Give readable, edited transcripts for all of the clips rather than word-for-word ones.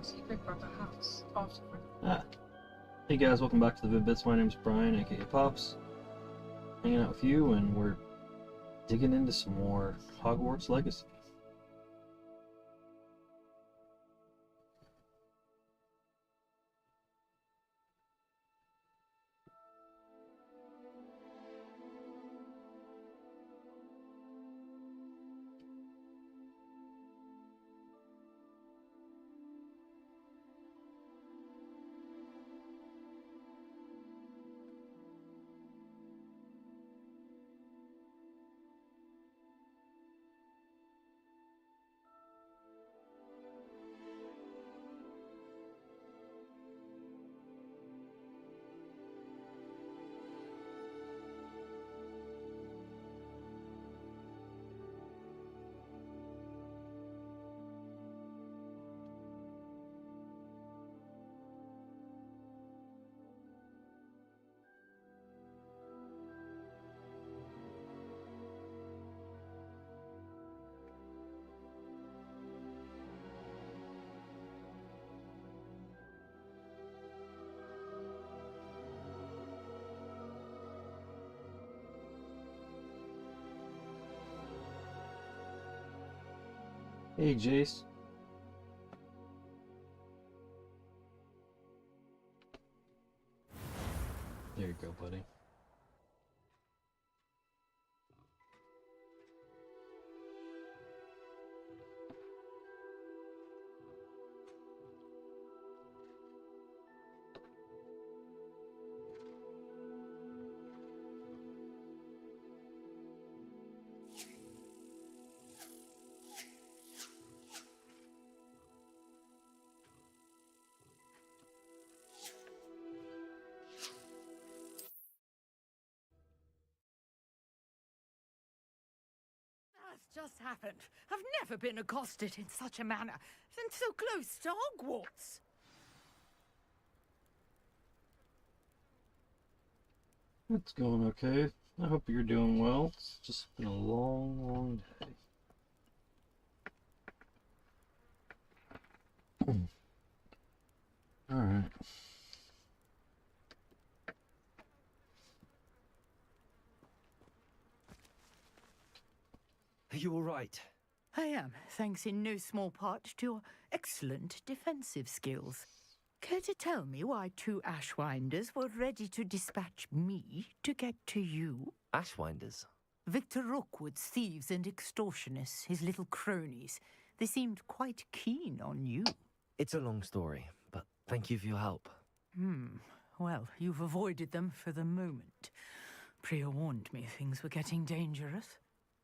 secret house. Ah. Hey guys, welcome back to the Vid-Bits. My name's Brian, aka Pops. Hanging out with you, and we're digging into some more Hogwarts Legacy. Hey, Jace. There you go, buddy. Just happened. I've never been accosted in such a manner, and so close to Hogwarts. It's going okay. I hope you're doing well. It's just been a long, long day. Alright. Are you all right? I am, thanks in no small part to your excellent defensive skills. Care to tell me why two Ashwinders were ready to dispatch me to get to you? Ashwinders? Victor Rookwood's thieves and extortionists, his little cronies. They seemed quite keen on you. It's a long story, but thank you for your help. Well, you've avoided them for the moment. Priya warned me things were getting dangerous.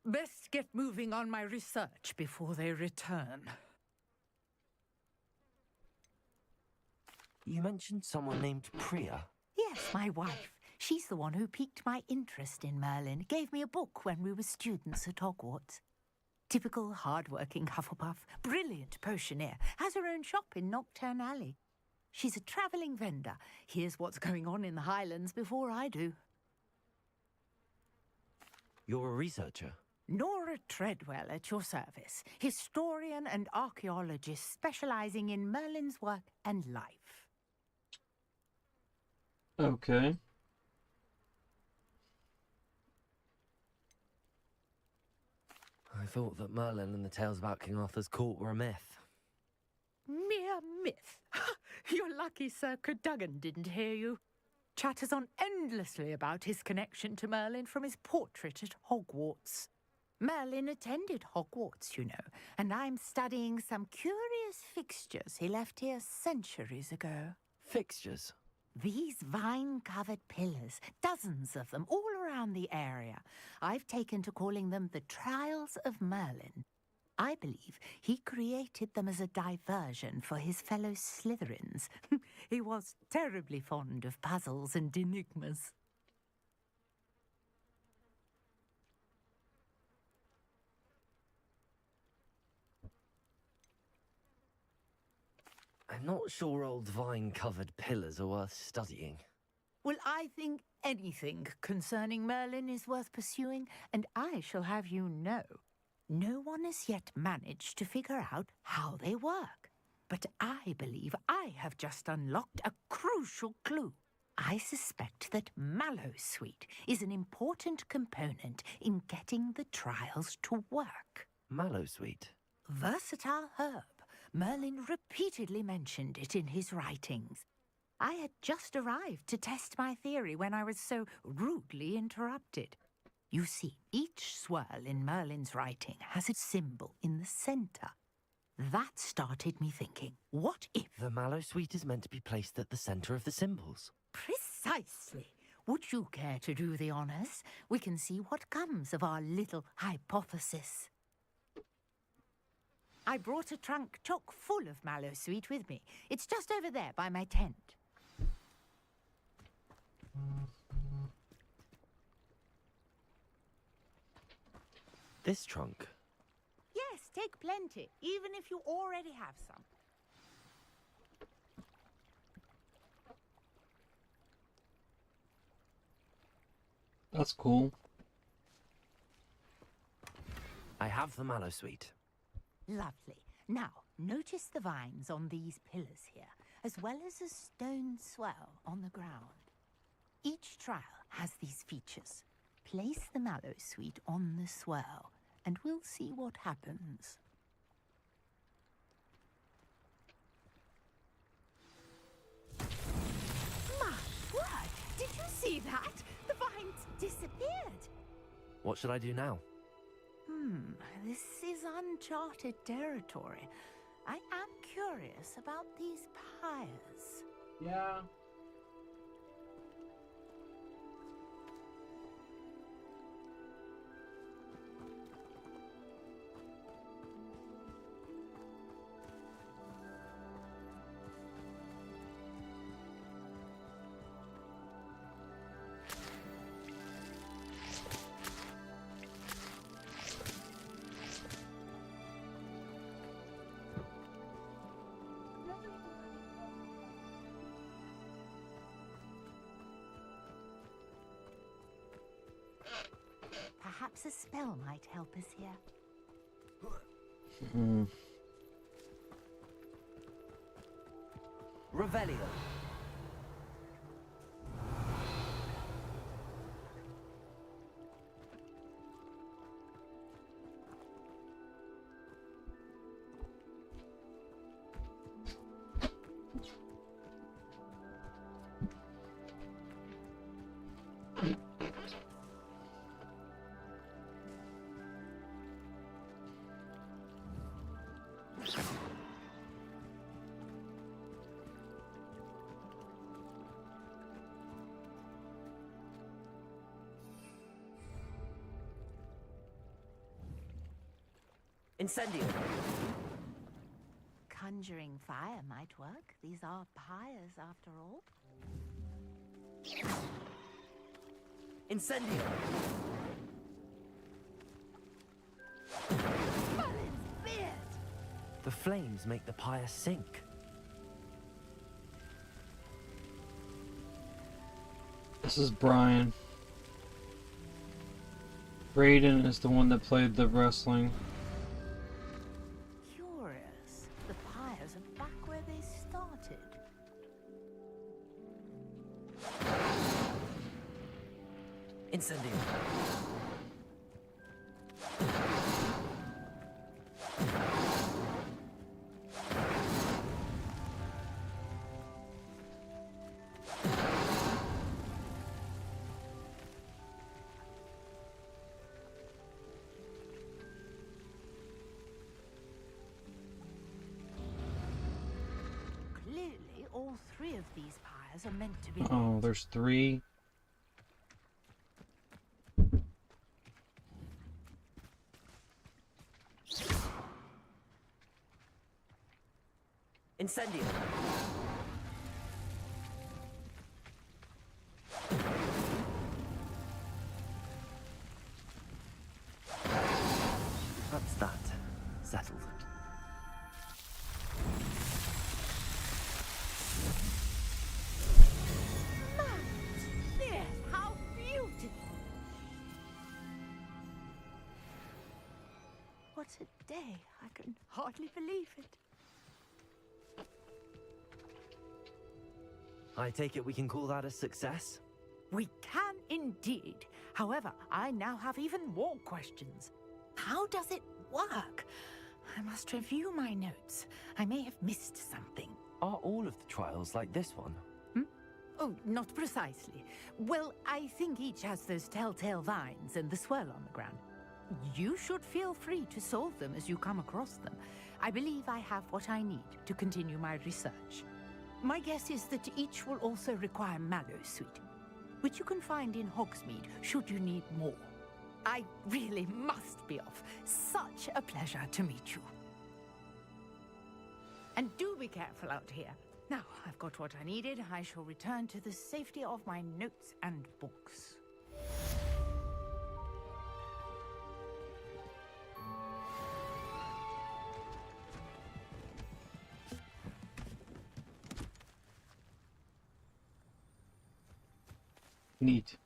Best get moving on my research before they return. You mentioned someone named Priya. Yes, my wife. She's the one who piqued my interest in Merlin. Gave me a book when we were students at Hogwarts. Typical hard-working Hufflepuff, brilliant potioneer, has her own shop in Knockturn Alley. She's a travelling vendor. Hears what's going on in the Highlands before I do. You're a researcher? Nora Treadwell at your service, historian and archaeologist specializing in Merlin's work and life. Okay. I thought that Merlin and the tales about King Arthur's court were a myth. Mere myth. You're lucky Sir Cadogan didn't hear you. Chatters on endlessly about his connection to Merlin from his portrait at Hogwarts. Merlin attended Hogwarts, you know, and I'm studying some curious fixtures he left here centuries ago. Fixtures? These vine-covered pillars, dozens of them, all around the area. I've taken to calling them the Trials of Merlin. I believe he created them as a diversion for his fellow Slytherins. He was terribly fond of puzzles and enigmas. I'm not sure old vine-covered pillars are worth studying. Well, I think anything concerning Merlin is worth pursuing, and I shall have you know, no one has yet managed to figure out how they work. But I believe I have just unlocked a crucial clue. I suspect that mallowsweet is an important component in getting the trials to work. Mallowsweet? Versatile herb. Merlin repeatedly mentioned it in his writings. I had just arrived to test my theory when I was so rudely interrupted. You see, each swirl in Merlin's writing has a symbol in the center. That started me thinking, what if... The mallowsweet is meant to be placed at the center of the symbols. Precisely. Would you care to do the honors? We can see what comes of our little hypothesis. I brought a trunk chock full of mallowsweet with me. It's just over there by my tent. This trunk? Yes, take plenty, even if you already have some. That's cool. I have the mallowsweet. Lovely. Now, notice the vines on these pillars here, as well as a stone swell on the ground. Each trial has these features. Place the mallowsweet on the swell, and we'll see what happens. My word! Did you see that? The vines disappeared. What should I do now? This is uncharted territory. I am curious about these pyres. Yeah. Perhaps a spell might help us here. Revelio. Incendio. Conjuring fire might work. These are pyres after all. Incendio. Merlin's beard! The flames make the pyre sink. This is Brian. Brayden is the one that played the wrestling. Curious. The pyres are back where they started. Incendio. Clearly, all three of these pyres are meant to be... Oh, there's three. Incendio. That's that. Settled. Yes, how beautiful! What a day. I can hardly believe it. I take it we can call that a success? We can indeed. However, I now have even more questions. How does it work? I must review my notes. I may have missed something. Are all of the trials like this one? Oh, not precisely. Well, I think each has those telltale vines and the swirl on the ground. You should feel free to solve them as you come across them. I believe I have what I need to continue my research. My guess is that each will also require mallow sweet, which you can find in Hogsmeade should you need more. I really must be off. Such a pleasure to meet you. And do be careful out here. Now, I've got what I needed. I shall return to the safety of my notes and books. Neat.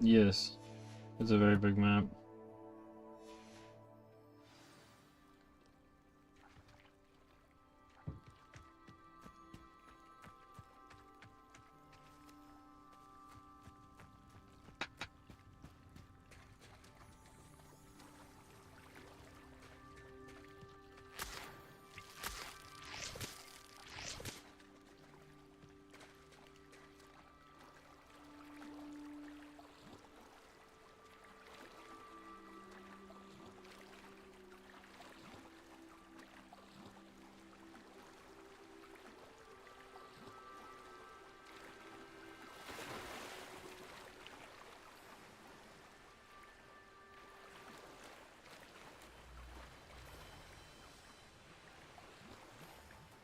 Yes, it's a very big map.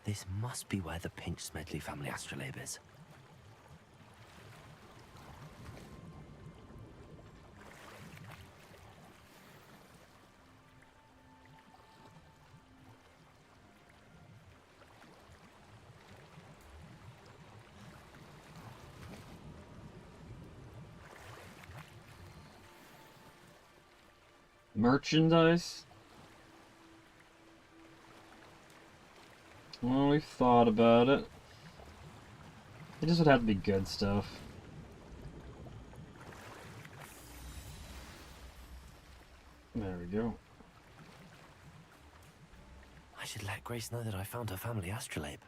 This must be where the Pinch-Smedley family astrolabe is. Merchandise? Well, we've thought about it. It just would have to be good stuff. There we go. I should let Grace know that I found her family astrolabe.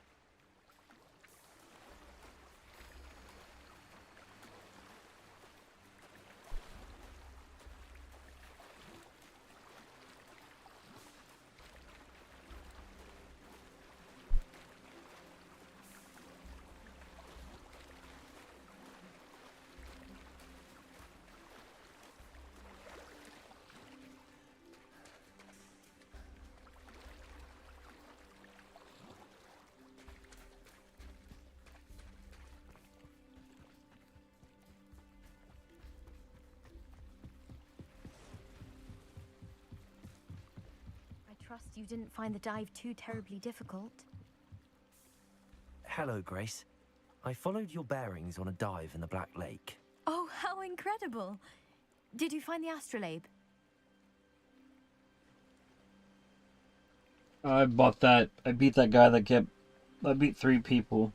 Trust you didn't find the dive too terribly difficult. Hello, Grace. I followed your bearings on a dive in the Black Lake. Oh, how incredible! Did you find the astrolabe? I bought that. I beat that guy that kept... I beat 3 people.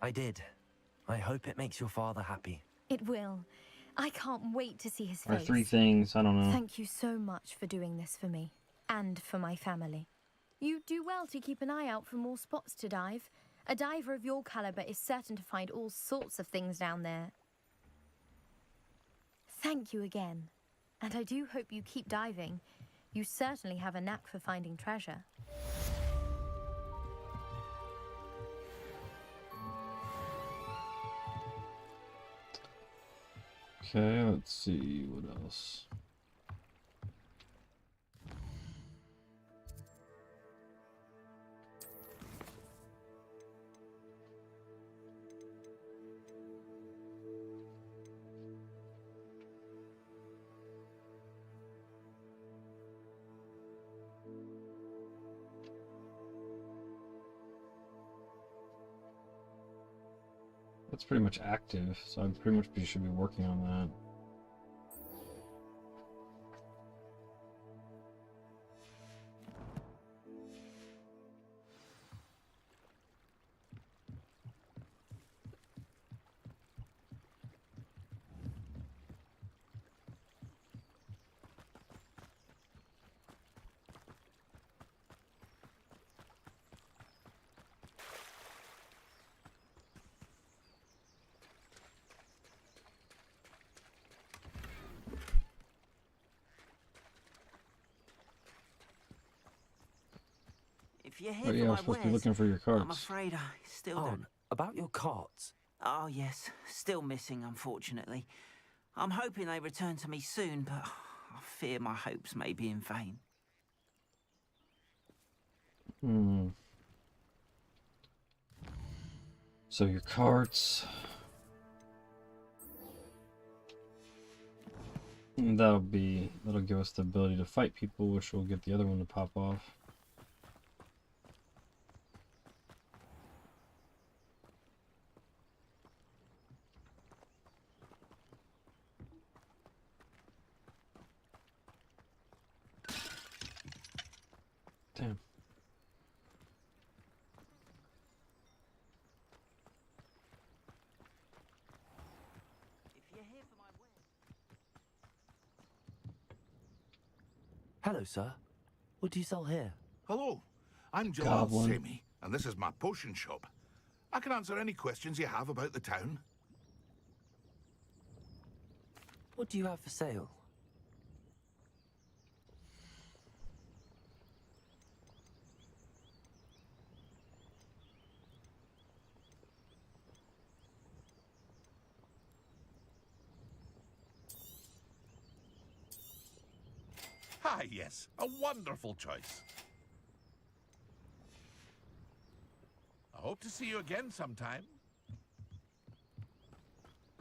I did. I hope it makes your father happy. It will. I can't wait to see his Or face. 3 things, I don't know. Thank you so much for doing this for me. And for my family. You do well to keep an eye out for more spots to dive. A diver of your caliber is certain to find all sorts of things down there. Thank you again. And I do hope you keep diving. You certainly have a knack for finding treasure. Okay, let's see what else. That's pretty much active, so I pretty much should be working on that. If you're here Oh for yeah, I my was supposed to be wares, looking for your carts. I'm afraid I still Oh, don't... about your carts. Oh, yes. Still missing, unfortunately. I'm hoping they return to me soon, but I fear my hopes may be in vain. So your carts. That'll give us the ability to fight people, which will get the other one to pop off. Damn. If you're here for my wares... Hello, sir. What do you sell here? Hello, I'm Jalal Goblin. Semi, and this is my potion shop. I can answer any questions you have about the town. What do you have for sale? Ah, yes, a wonderful choice. I hope to see you again sometime.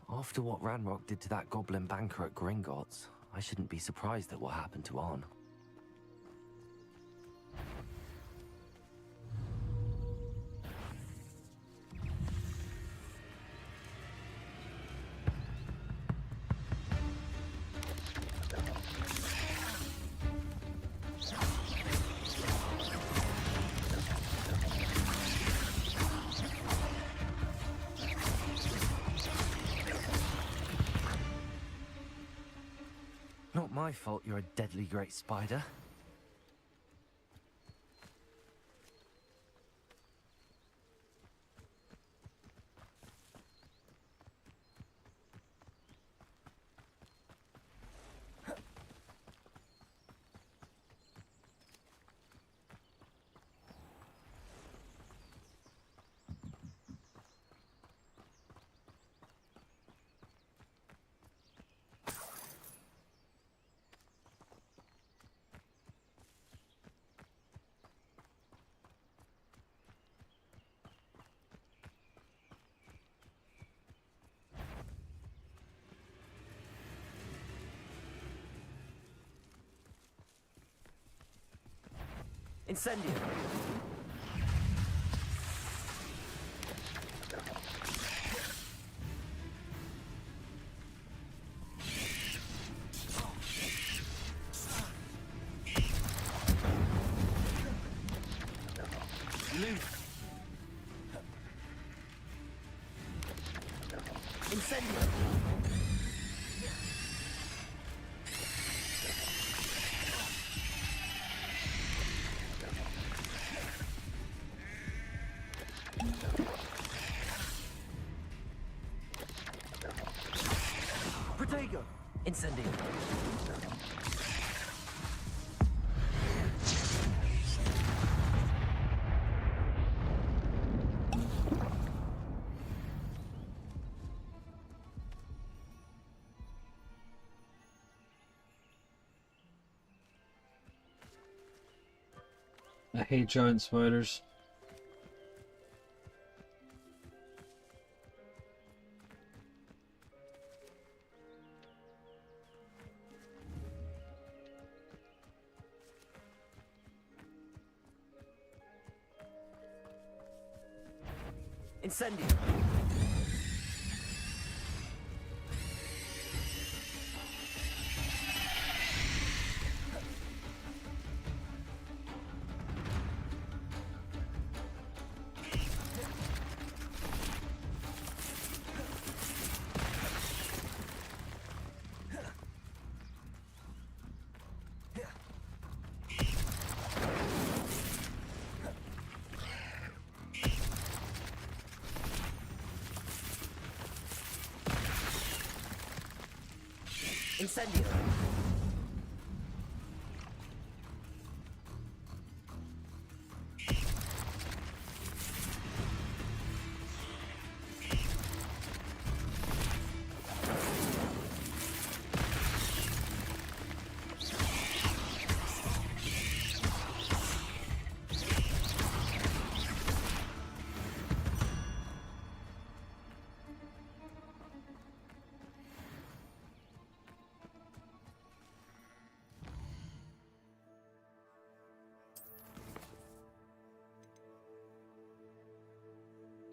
After what Ranrock did to that goblin banker at Gringotts, I shouldn't be surprised at what happened to Arn. Not my fault you're a deadly great spider. Incendio! Incendio! Protego! Incendio! I hate giant spiders. Incendio. Incendio.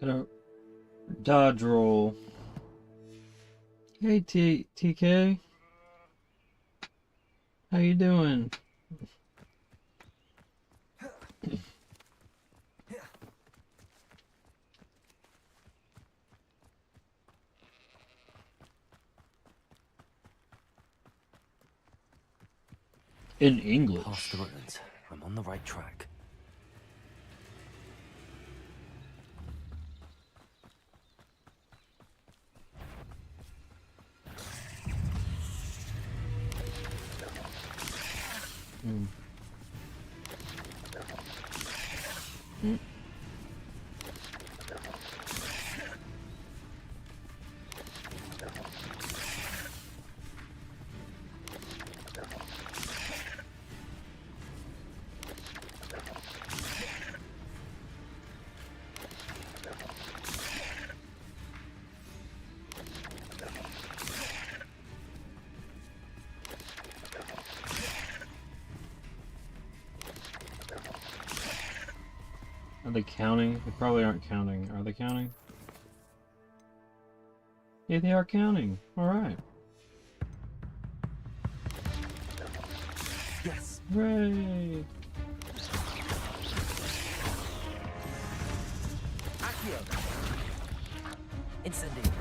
Gonna dodge roll. Hey TK. How you doing? In English. Past the ruins. I'm on the right track. Mm. Are they counting? They probably aren't counting. Are they counting? Yeah, they are counting. Alright. Yes. Hooray! Accio. Incendio.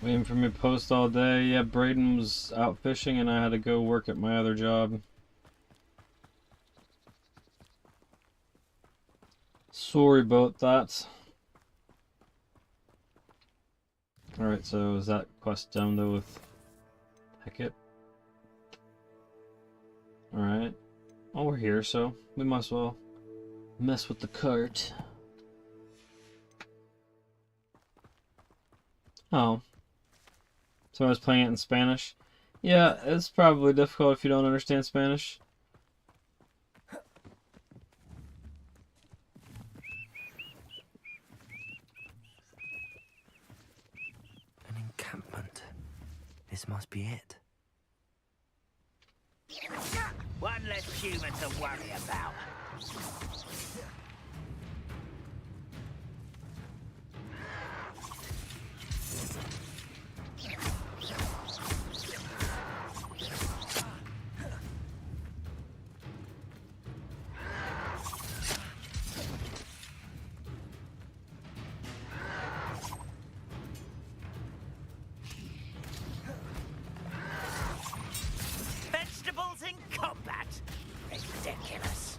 Waiting for me to post all day. Yeah, Braden was out fishing and I had to go work at my other job. Sorry about that. Alright, so is that quest done though with Hecate? Alright. Oh, we're here, so we might as well mess with the cart. Oh. So I was playing it in Spanish. Yeah, it's probably difficult if you don't understand Spanish. An encampment. This must be it. One less human to worry about. Vegetables in combat. Ridiculous.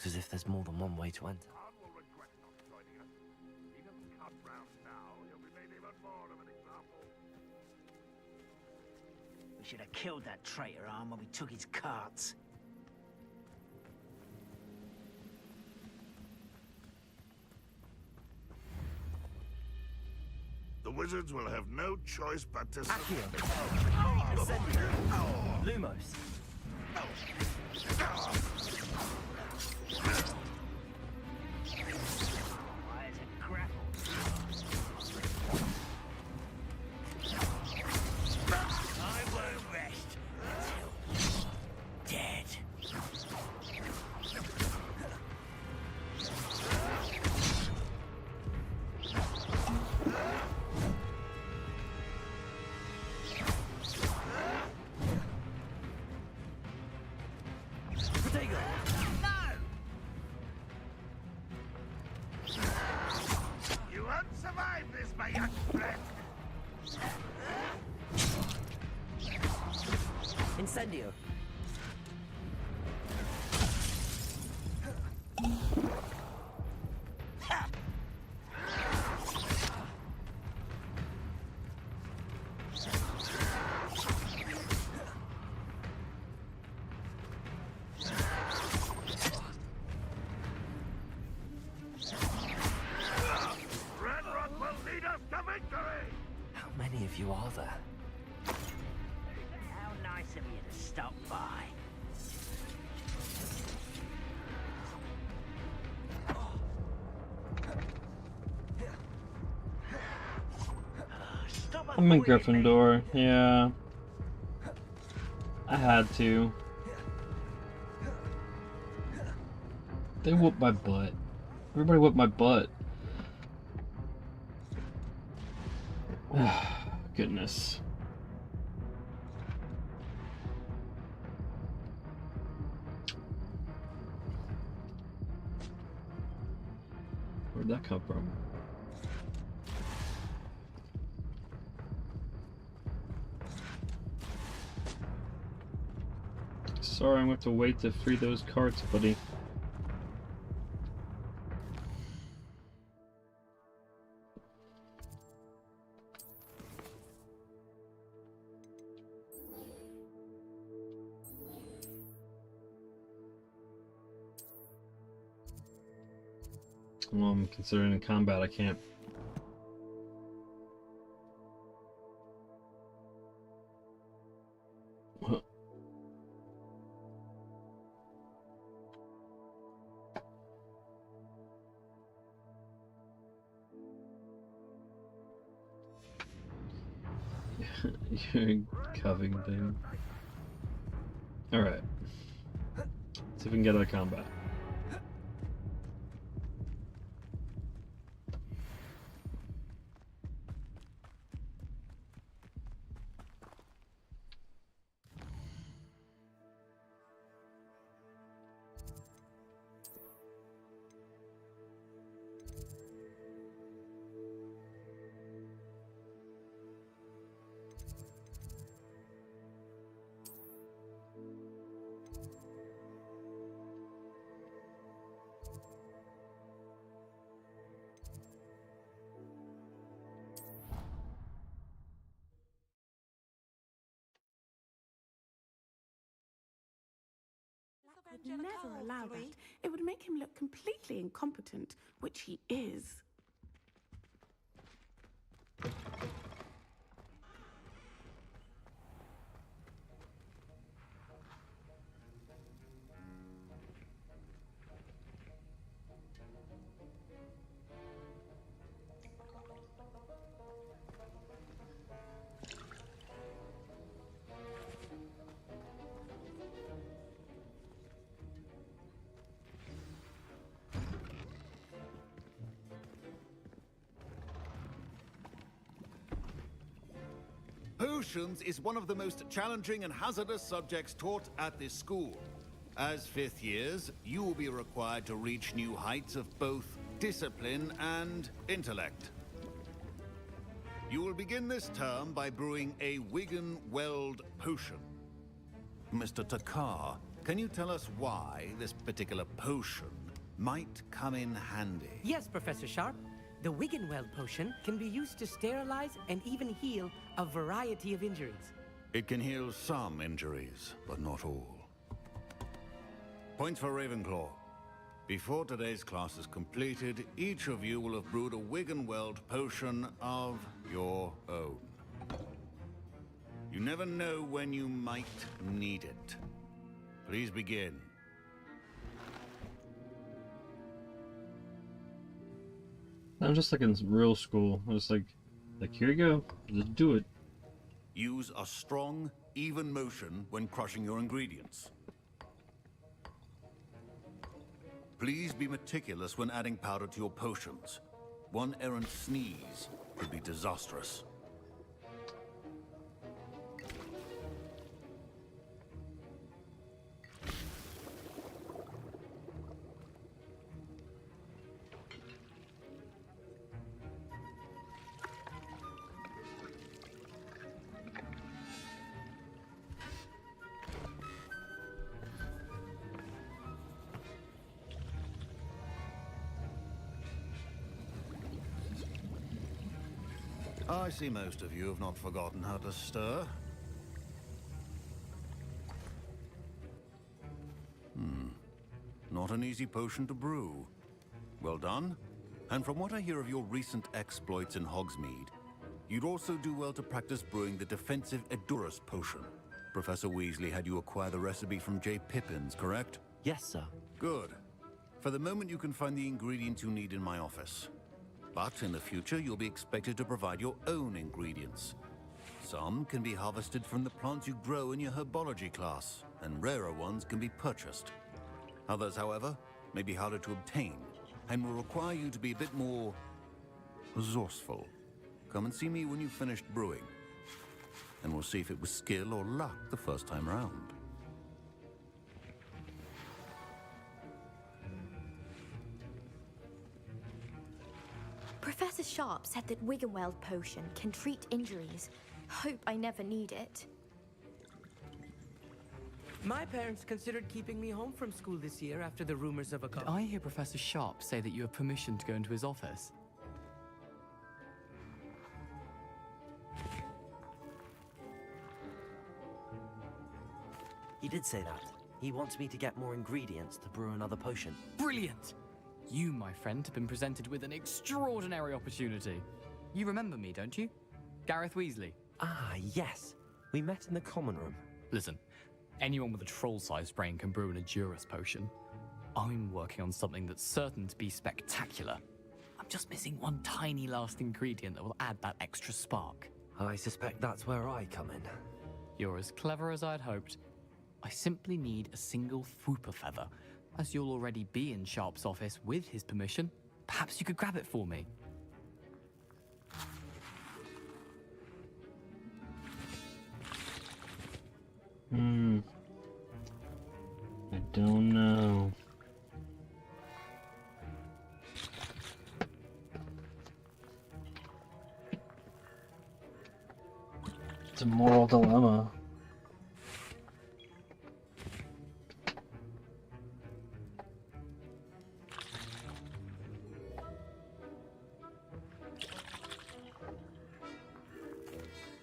Looks as if there's more than one way to enter. Khan will regret not joining us. If he doesn't come round now, he'll be made even more of an example. We should have killed that traitor arm when we took his carts. The wizards will have no choice but to... Accio! Lumos! Why is it grapple? I won't rest until you're dead. You won't survive this, my young friend. Incendio! Ranrock will lead us to victory! How many of you are there? How nice of you to stop by. Stop I'm in avoiding me. Gryffindor, yeah. I had to. They whooped my butt. Everybody whooped my butt. Goodness. Where'd that come from? Sorry, I'm going to have to wait to free those carts, buddy. Well, I'm considering in combat I can't. You're Covington. Alright. See if we can get out of combat. Would never allow that. It would make him look completely incompetent, which he is. Potions is one of the most challenging and hazardous subjects taught at this school. As fifth years, you will be required to reach new heights of both discipline and intellect. You will begin this term by brewing a Wigan Weld potion. Mr. Takar can you tell us why this particular potion might come in handy? Yes, Professor Sharp. The Wiggenweld potion can be used to sterilize and even heal a variety of injuries. It can heal some injuries, but not all. Points for Ravenclaw. Before today's class is completed, each of you will have brewed a Wiggenweld potion of your own. You never know when you might need it. Please begin. I'm just like in real school. I was like, here you go, just do it. Use a strong, even motion when crushing your ingredients. Please be meticulous when adding powder to your potions. One errant sneeze could be disastrous. I see most of you have not forgotten how to stir. Not an easy potion to brew. Well done. And from what I hear of your recent exploits in Hogsmeade, you'd also do well to practice brewing the defensive Edurus potion. Professor Weasley had you acquire the recipe from J. Pippins, correct? Yes, sir. Good. For the moment, you can find the ingredients you need in my office. But in the future, you'll be expected to provide your own ingredients. Some can be harvested from the plants you grow in your herbology class, and rarer ones can be purchased. Others, however, may be harder to obtain, and will require you to be a bit more resourceful. Come and see me when you've finished brewing, and we'll see if it was skill or luck the first time round. Professor Sharp said that Wiggenweld potion can treat injuries. Hope I never need it. My parents considered keeping me home from school this year after the rumors of a Did I hear Professor Sharp say that you have permission to go into his office? He did say that. He wants me to get more ingredients to brew another potion. Brilliant! You, my friend, have been presented with an extraordinary opportunity. You remember me, don't you? Gareth Weasley. Ah, yes. We met in the common room. Listen, anyone with a troll-sized brain can brew an Edurus potion. I'm working on something that's certain to be spectacular. I'm just missing one tiny last ingredient that will add that extra spark. I suspect that's where I come in. You're as clever as I'd hoped. I simply need a single Fwooper feather. As you'll already be in Sharp's office with his permission, perhaps you could grab it for me. I don't know. It's a moral dilemma.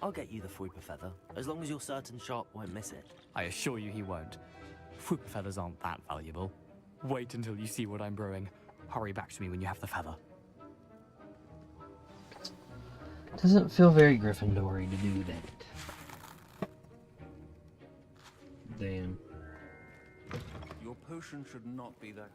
I'll get you the Fwooper feather, as long as you're certain Sharp won't miss it. I assure you he won't. Fwooper feathers aren't that valuable. Wait until you see what I'm brewing. Hurry back to me when you have the feather. Doesn't feel very Gryffindor-y to do that. Damn. Your potion should not be that...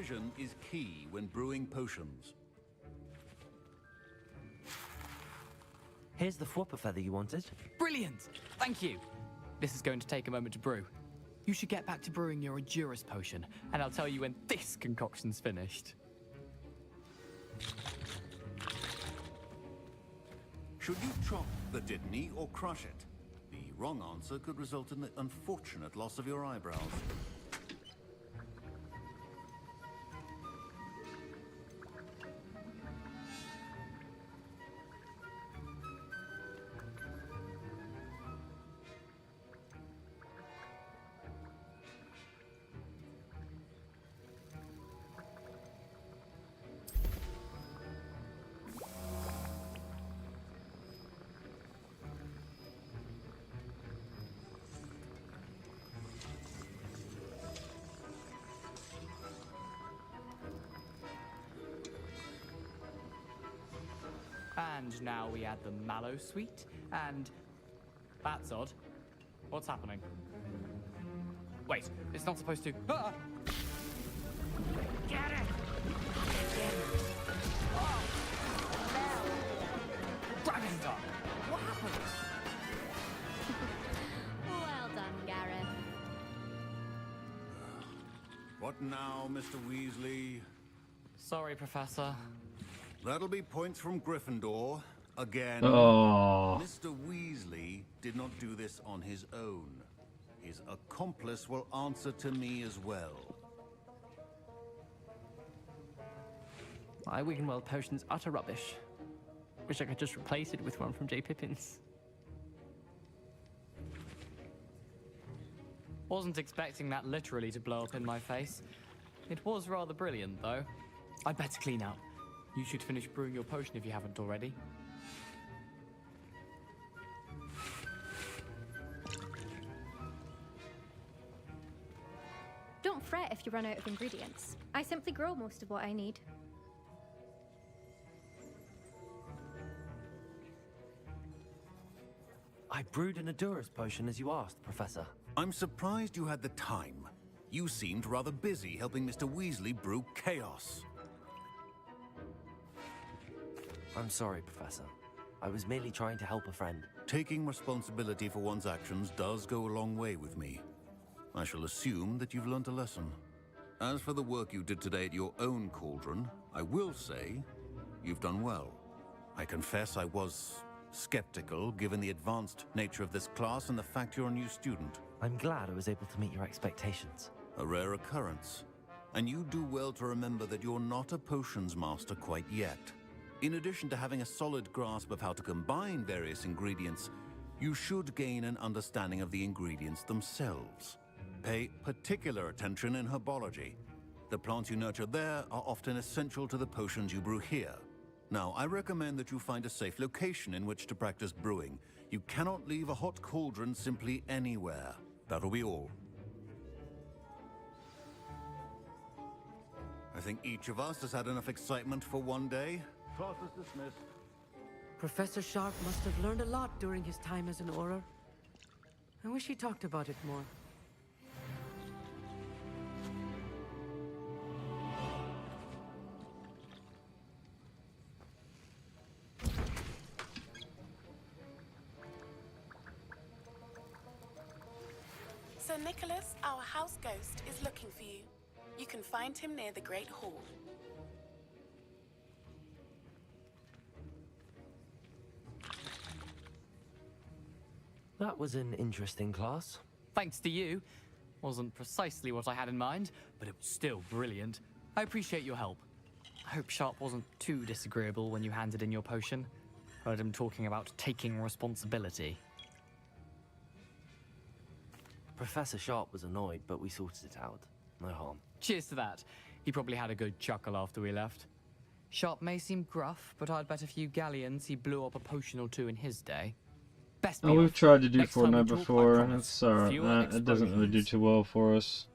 Precision is key when brewing potions. Here's the Fwopper feather you wanted. Brilliant! Thank you. This is going to take a moment to brew. You should get back to brewing your Endurus potion, and I'll tell you when this concoction's finished. Should you chop the Dittany or crush it? The wrong answer could result in the unfortunate loss of your eyebrows. And now we add the mallow sweet, and that's odd. What's happening? Wait, it's not supposed to. Ah! Get it! Dragon Dog! What happened? Well done, Gareth. What now, Mr. Weasley? Sorry, Professor. That'll be points from Gryffindor. Again. Oh. Mr. Weasley did not do this on his own. His accomplice will answer to me as well. My Wiggenweld potion's utter rubbish. Wish I could just replace it with one from J. Pippin's. Wasn't expecting that literally to blow up in my face. It was rather brilliant, though. I'd better clean up. You should finish brewing your potion if you haven't already. Don't fret if you run out of ingredients. I simply grow most of what I need. I brewed an Endurus potion as you asked, Professor. I'm surprised you had the time. You seemed rather busy helping Mr. Weasley brew chaos. I'm sorry, Professor. I was merely trying to help a friend. Taking responsibility for one's actions does go a long way with me. I shall assume that you've learnt a lesson. As for the work you did today at your own cauldron, I will say you've done well. I confess I was skeptical given the advanced nature of this class and the fact you're a new student. I'm glad I was able to meet your expectations. A rare occurrence. And you do well to remember that you're not a potions master quite yet. In addition to having a solid grasp of how to combine various ingredients, you should gain an understanding of the ingredients themselves. Pay particular attention in herbology. The plants you nurture there are often essential to the potions you brew here. Now, I recommend that you find a safe location in which to practice brewing. You cannot leave a hot cauldron simply anywhere. That'll be all. I think each of us has had enough excitement for one day. Class is dismissed. Professor Sharp must have learned a lot during his time as an Auror. I wish he talked about it more. Sir Nicholas, our house ghost, is looking for you. You can find him near the Great Hall. That was an interesting class. Thanks to you. Wasn't precisely what I had in mind, but it was still brilliant. I appreciate your help. I hope Sharp wasn't too disagreeable when you handed in your potion. Heard him talking about taking responsibility. Professor Sharp was annoyed, but we sorted it out. No harm. Cheers to that. He probably had a good chuckle after we left. Sharp may seem gruff, but I'd bet a few galleons he blew up a potion or two in his day. Best be Oh, we've off. tried to do Next time we Fortnite talk, I before, and promise, it's alright. fewer It doesn't really do explosions. too well for us.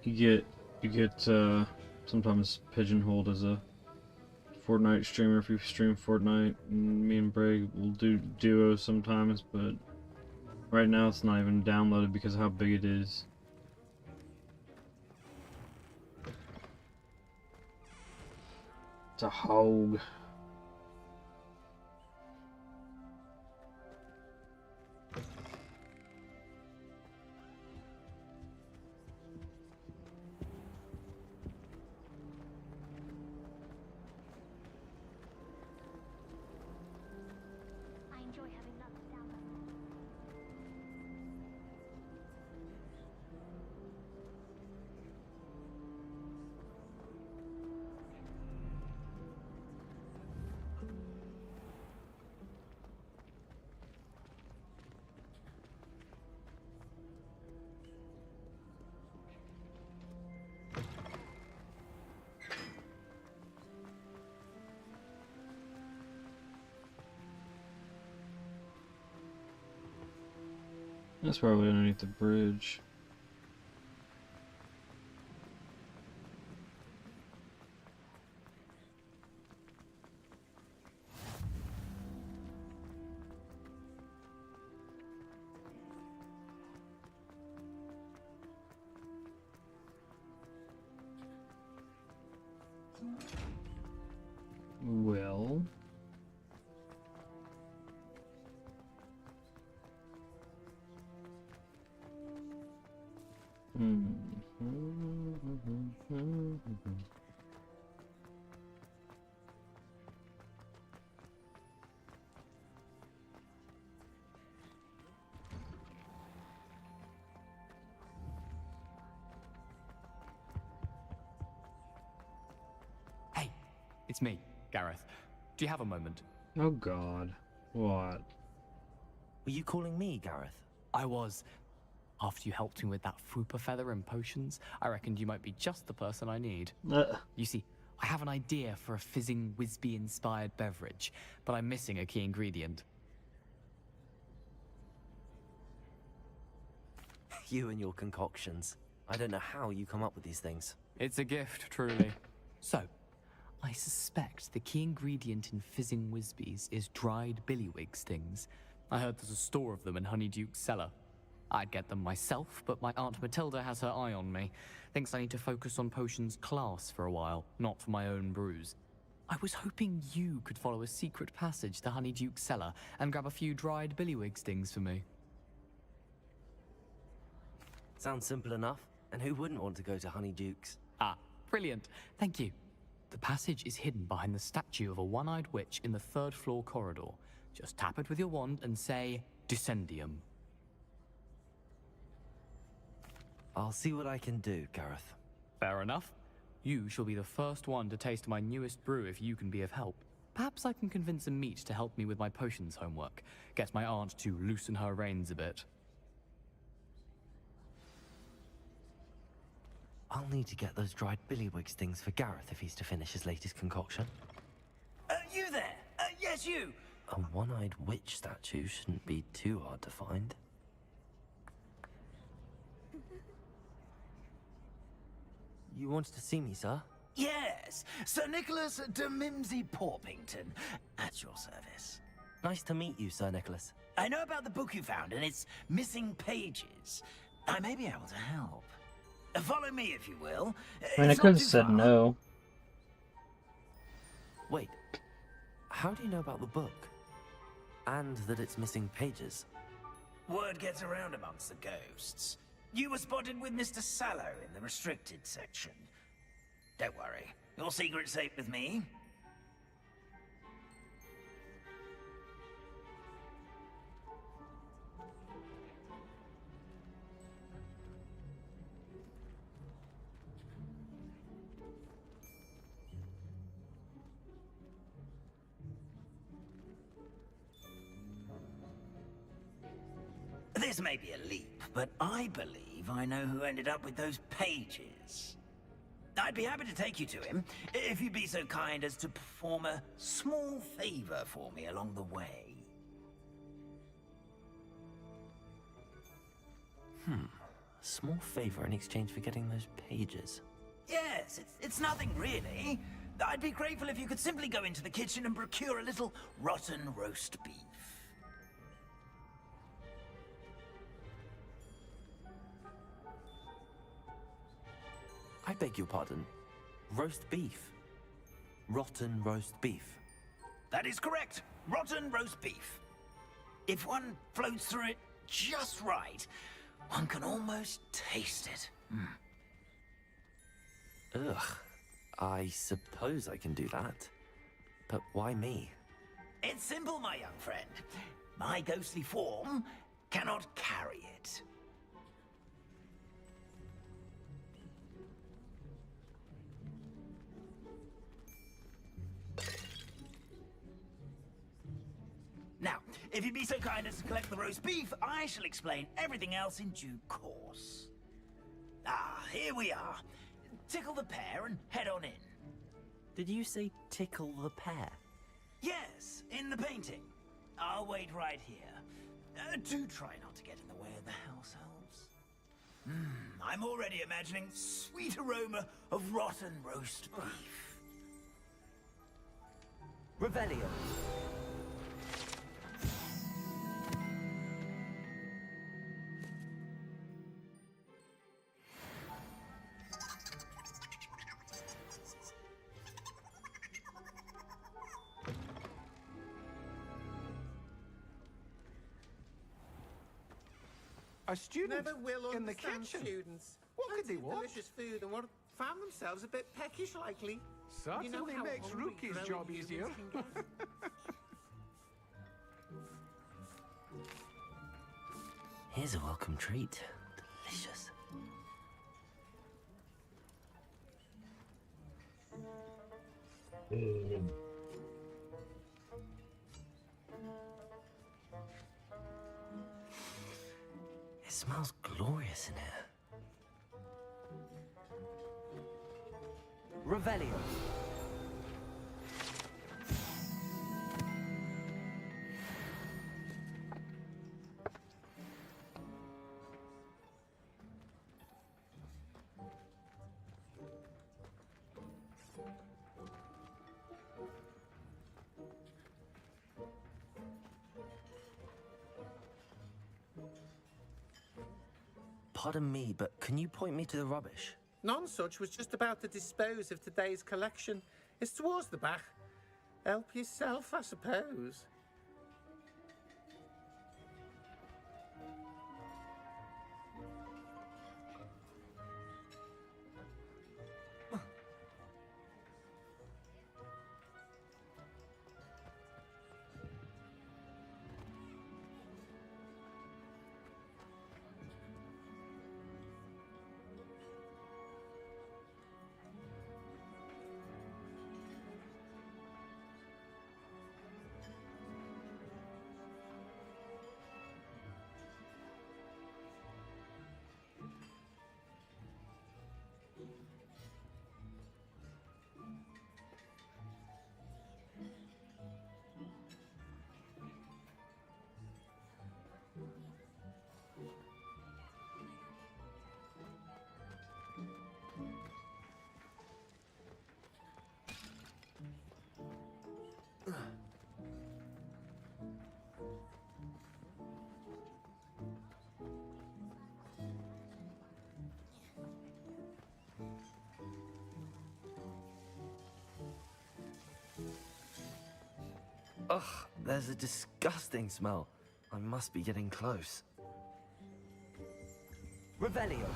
You get sometimes pigeonholed as a Fortnite streamer if you stream Fortnite. Me and Bray will do duos sometimes, but Right now it's not even downloaded because of how big it is. It's a hog. That's probably underneath the bridge. Well... Hey, it's me, Gareth. Do you have a moment? Oh God. What? Were you calling me, Gareth? I was. After you helped me with that Fooper feather and potions, I reckoned you might be just the person I need. You see, I have an idea for a fizzing Whizbee-inspired beverage, but I'm missing a key ingredient. You and your concoctions. I don't know how you come up with these things. It's a gift, truly. So, I suspect the key ingredient in fizzing Whizbees is dried billywig stings. I heard there's a store of them in Honeyduke's cellar. I'd get them myself, but my Aunt Matilda has her eye on me. Thinks I need to focus on potions class for a while, not for my own brews. I was hoping you could follow a secret passage to Honeyduke's cellar and grab a few dried billywig stings for me. Sounds simple enough. And who wouldn't want to go to Honeyduke's? Ah, brilliant. Thank you. The passage is hidden behind the statue of a one-eyed witch in the third-floor corridor. Just tap it with your wand and say, Descendium. I'll see what I can do, Gareth. Fair enough. You shall be the first one to taste my newest brew if you can be of help. Perhaps I can convince a meat to help me with my potions homework. Get my aunt to loosen her reins a bit. I'll need to get those dried billywig stings for Gareth if he's to finish his latest concoction. You there? Yes, you! A one-eyed witch statue shouldn't be too hard to find. You wanted to see me, sir? Yes, Sir Nicholas de Mimsy Porpington, at your service. Nice to meet you, Sir Nicholas. I know about the book you found and its missing pages. I may be able to help. Follow me, if you will. I mean, I could have said no. Wait, how do you know about the book? And that it's missing pages? Word gets around amongst the ghosts. You were spotted with Mr. Sallow in the restricted section. Don't worry, your secret's safe with me. This may be a leap, but I believe I know who ended up with those pages. I'd be happy to take you to him, if you'd be so kind as to perform a small favor for me along the way. A small favor in exchange for getting those pages. Yes, it's nothing really. I'd be grateful if you could simply go into the kitchen and procure a little rotten roast beef. I beg your pardon. Roast beef. Rotten roast beef. That is correct. Rotten roast beef. If one floats through it just right, one can almost taste it. Ugh. I suppose I can do that. But why me? It's simple, my young friend. My ghostly form cannot carry it. Now, if you'd be so kind as to collect the roast beef, I shall explain everything else in due course. Ah, here we are. Tickle the pear and head on in. Did you say tickle the pear? Yes, in the painting. I'll wait right here. Do try not to get in the way of the house elves. I'm already imagining sweet aroma of rotten roast beef. Revelio. A student Never will in the understand kitchen. students. What could they want? Delicious food and what found themselves a bit peckish likely. Certainly You know how makes hungry Rookie's growing job humans easier. can get. Here's a welcome treat. Delicious. It smells glorious in here. Revelio. Pardon me, but can you point me to the rubbish? Nonsuch was just about to dispose of today's collection. It's towards the back. Help yourself, I suppose. Ugh, there's a disgusting smell. I must be getting close. Revelio.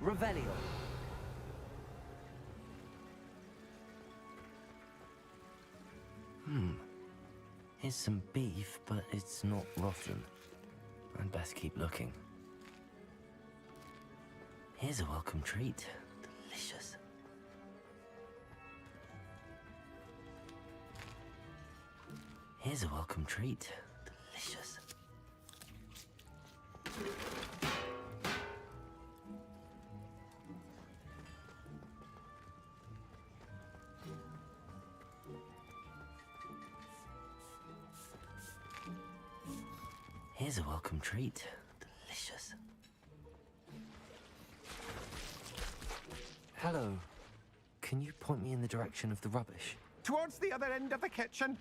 Revelio. Here's some beef, but it's not rotten. I'd best keep looking. Here's a welcome treat. Delicious. Here's Here's a welcome treat. Delicious. Here's a welcome treat. Delicious. Hello. Can you point me in the direction of the rubbish? Towards the other end of the kitchen.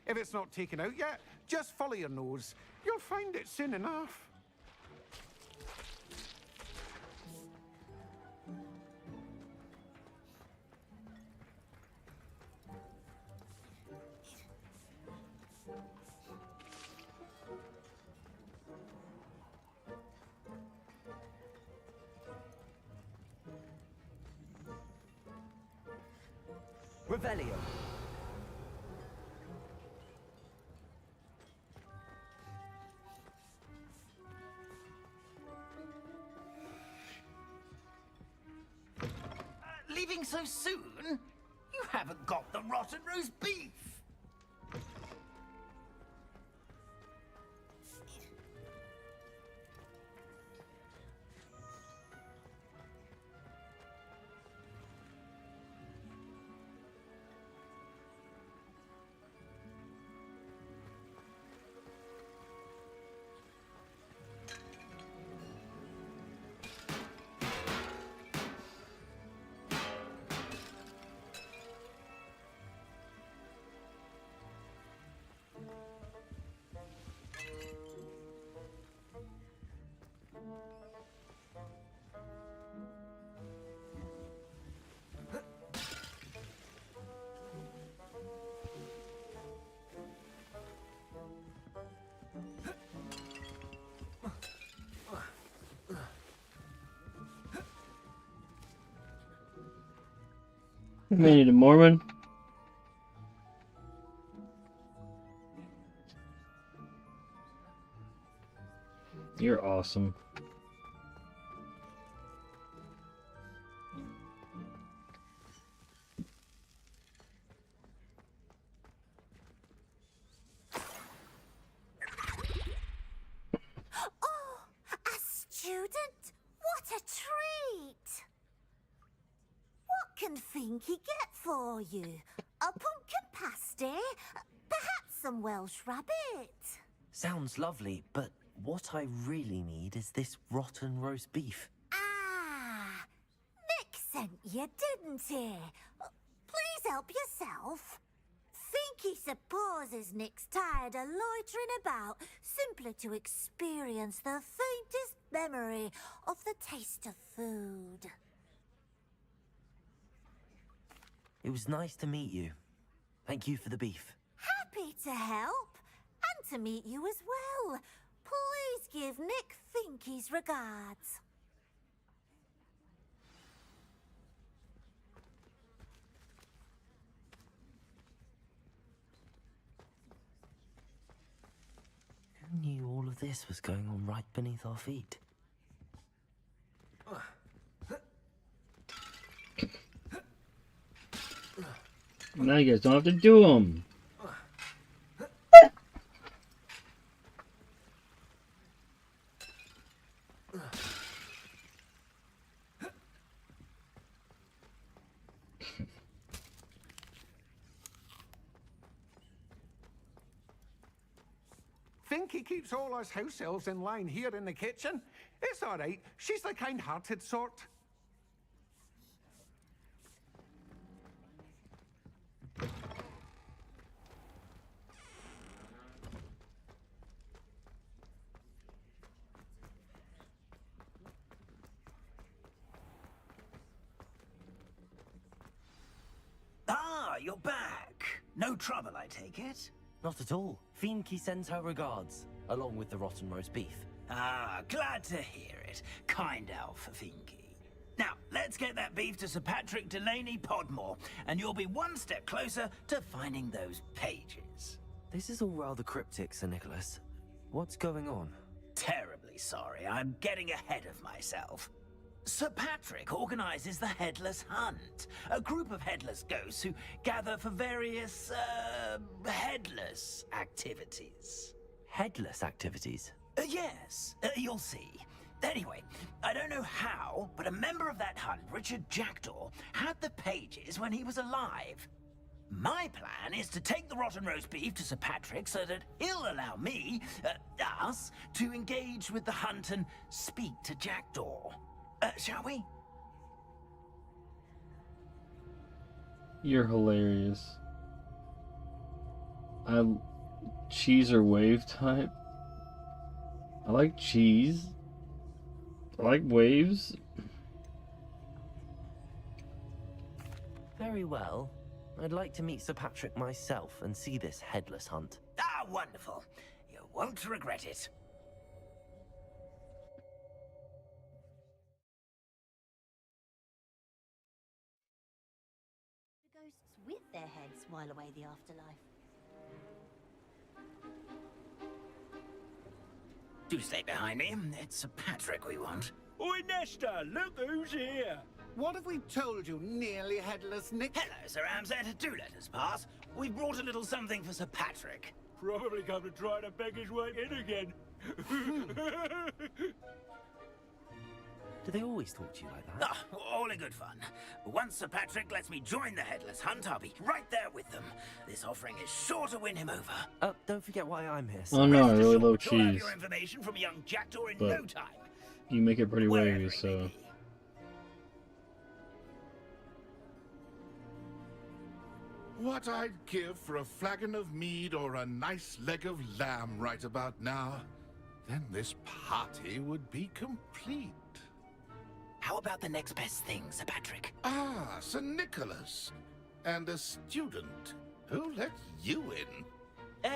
If it's not taken out yet, just follow your nose. You'll find it soon enough. Revelio. Leaving so soon? You haven't got the rotten roast beef. Made it a Mormon. You're awesome. Oh, a student? What a treat! What can Finky get for you? A pumpkin pasty? Perhaps some Welsh rabbit? Sounds lovely, but what I really need is this rotten roast beef. Ah, Nick sent you, didn't he? Please help yourself. Finky supposes Nick's tired of loitering about simply to experience the faintest memory of the taste of food. It was nice to meet you. Thank you for the beef. Happy to help, and to meet you as well. Please give Nick Finky's regards. Who knew all of this was going on right beneath our feet? Now you guys don't have to do them. Finky keeps all us house elves in line here in the kitchen. It's all right. She's the kind-hearted sort. Ah, you're back. No trouble, I take it? Not at all. Finky sends her regards, along with the rotten roast beef. Ah, glad to hear it. Kind elf, Finky. Now, let's get that beef to Sir Patrick Delaney Podmore, and you'll be one step closer to finding those pages. This is all rather cryptic, Sir Nicholas. What's going on? Terribly sorry. I'm getting ahead of myself. Sir Patrick organizes the Headless Hunt, a group of headless ghosts who gather for various, headless activities. Headless activities? Yes, you'll see. Anyway, I don't know how, but a member of that hunt, Richard Jackdaw, had the pages when he was alive. My plan is to take the rotten roast beef to Sir Patrick so that he'll allow me, us, to engage with the hunt and speak to Jackdaw. Shall we? You're hilarious. Cheese or wave type? I like cheese. I like waves. Very well. I'd like to meet Sir Patrick myself and see this headless hunt. Ah, wonderful. You won't regret it. Ghosts with their heads while away the afterlife. Do stay behind me. It's Sir Patrick we want. Oi, Nesta, look who's here. What have we told you, nearly headless Nick? Hello, Sir Ramsett. Do let us pass. We've brought a little something for Sir Patrick. Probably come to try to beg his way in again. Do they always talk to you like that? Ah, all in good fun. Once Sir Patrick lets me join the Headless Hunt, I'll be right there with them. This offering is sure to win him over. Don't forget why I'm here. Oh no, I really love You'll have cheese. your information from young Jackdaw in But no time. you make it pretty wavy, so... What I'd give for a flagon of mead or a nice leg of lamb right about now. Then this party would be complete. How about the next best thing, Sir Patrick? Ah, Sir Nicholas. And a student. Who let you in?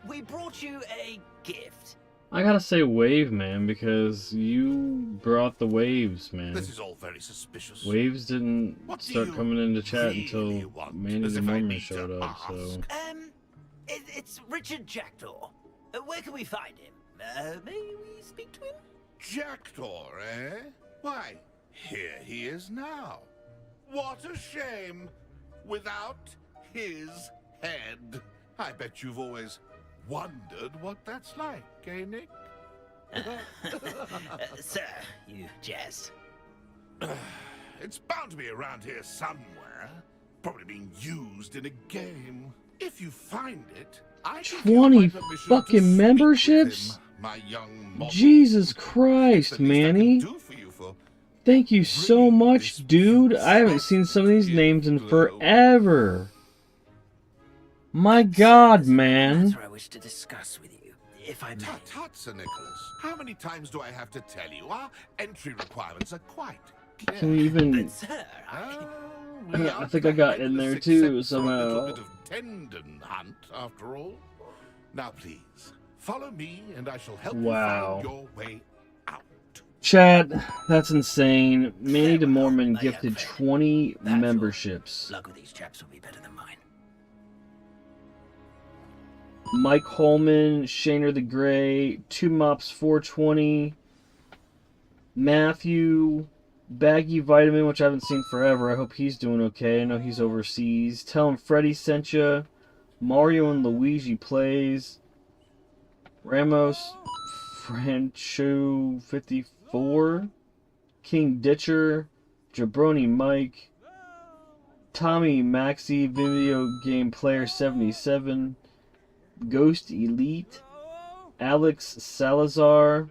We brought you a gift. I gotta say wave, man, because you brought the waves, man. This is all very suspicious. Waves didn't start coming into chat until Manny as the if I Mormon need showed to up, so... It's Richard Jackdaw. Where can we find him? May we speak to him? Jackdaw, eh? Why, here he is now. What a shame. Without his head. I bet you've always wondered what that's like, eh, Nick? Sir, you jest. It's bound to be around here somewhere. Probably being used in a game. If you find it, I can give 20 my permission to fucking speak memberships? with him, my young model. Jesus Christ, Manny. Thank you so much, dude. I haven't seen some of these names in forever. My God, man. I wish to discuss with you, if I may. Tut, Sir Nicholas. How many times do I have to tell you? Our entry requirements are quite clear. Can we even... But, sir, I think I got in there too, somehow. A little bit of tendon hunt, after all. Now, please, follow me, and I shall help you find your way out. Chat, that's insane. Manny the Mormon gifted 20 memberships. Luck with these chaps will be better than mine. Mike Holman, Shaner the Grey, 2 Mops 420, Matthew, Baggy Vitamin, which I haven't seen forever. I hope he's doing okay. I know he's overseas. Tell him Freddy sent ya. Mario and Luigi plays. Ramos, Francho 54, King Ditcher, Jabroni Mike, Tommy Maxi, Video Game Player 77, Ghost Elite, Alex Salazar,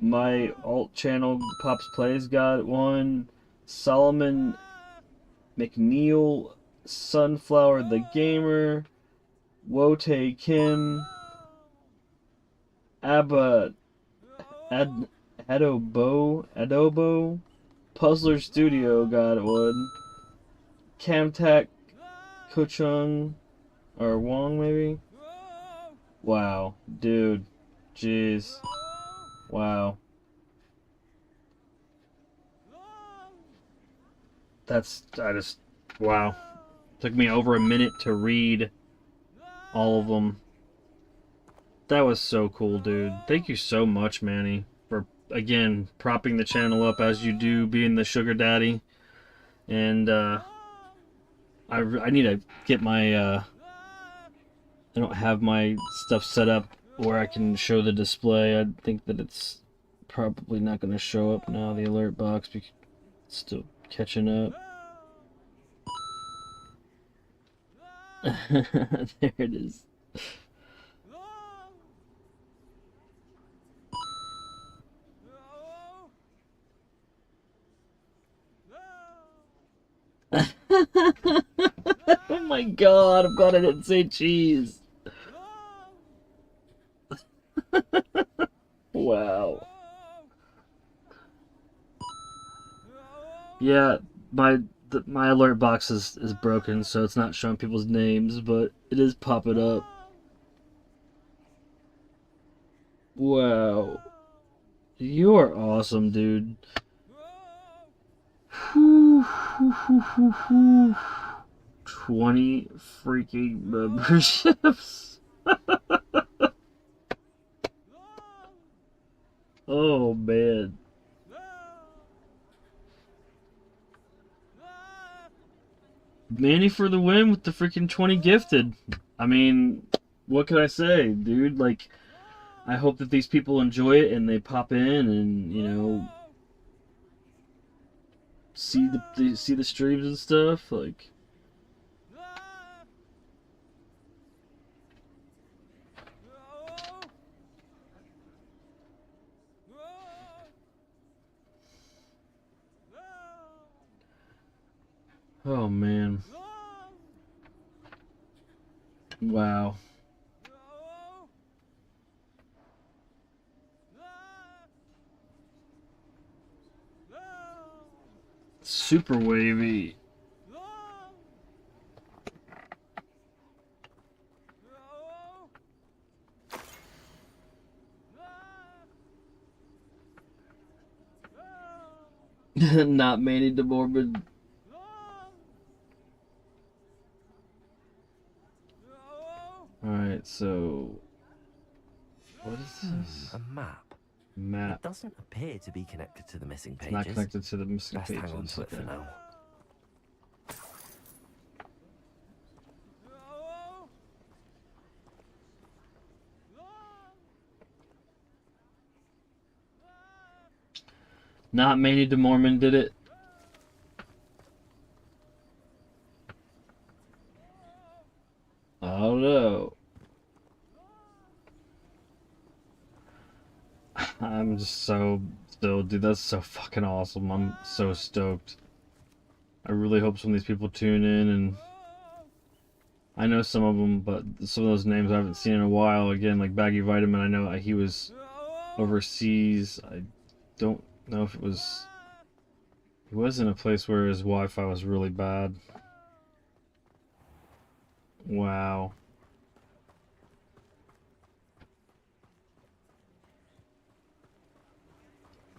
my alt channel Pops Plays got one, Solomon McNeil, Sunflower the Gamer, Wote Kim, Adobo, Puzzler Studio got one, Camtac Kochung, or Wong maybe? Wow, dude, jeez, wow. Wow. Took me over a minute to read all of them. That was so cool, dude. Thank you so much, Manny, for again, propping the channel up as you do, being the sugar daddy. And I need to get my I don't have my stuff set up where I can show the display. I think that it's probably not going to show up now, the alert box, because it's still catching up. There it is. Oh my god, I'm glad I didn't say cheese. Wow. Yeah, my alert box is broken, so it's not showing people's names, but it is popping up. Wow. You're awesome, dude. 20 freaking memberships. Oh man. Manny for the win with the freaking 20 gifted. I mean, what can I say, dude? Like, I hope that these people enjoy it and they pop in and, you know, see the streams and stuff. Like, oh man. Wow. Super wavy. Not Manny DeMormon. Alright, so what is this? A map. Map. It doesn't appear to be connected to the missing pages. Not connected to the missing pages. Let's hang on to it for now. Not Manny DeMormon did it. I don't know. I'm just so stoked, dude. That's so fucking awesome. I'm so stoked. I really hope some of these people tune in, and I know some of them, but some of those names I haven't seen in a while. Again, like Baggy Vitamin, I know he was overseas. I don't know if it was... He was in a place where his Wi-Fi was really bad. Wow.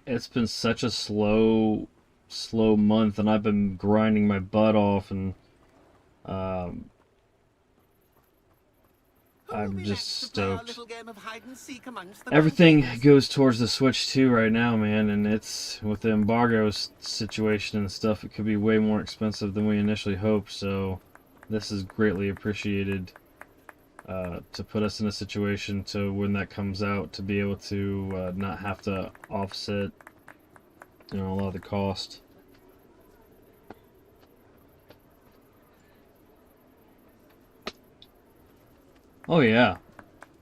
It's been such a slow month, and I've been grinding my butt off, and I'm just stoked. Everything goes towards the Switch 2 right now, man, and it's with the embargo situation and stuff, it could be way more expensive than we initially hoped, so this is greatly appreciated to put us in a situation to when that comes out to be able to not have to offset, you know, a lot of the cost. Oh yeah,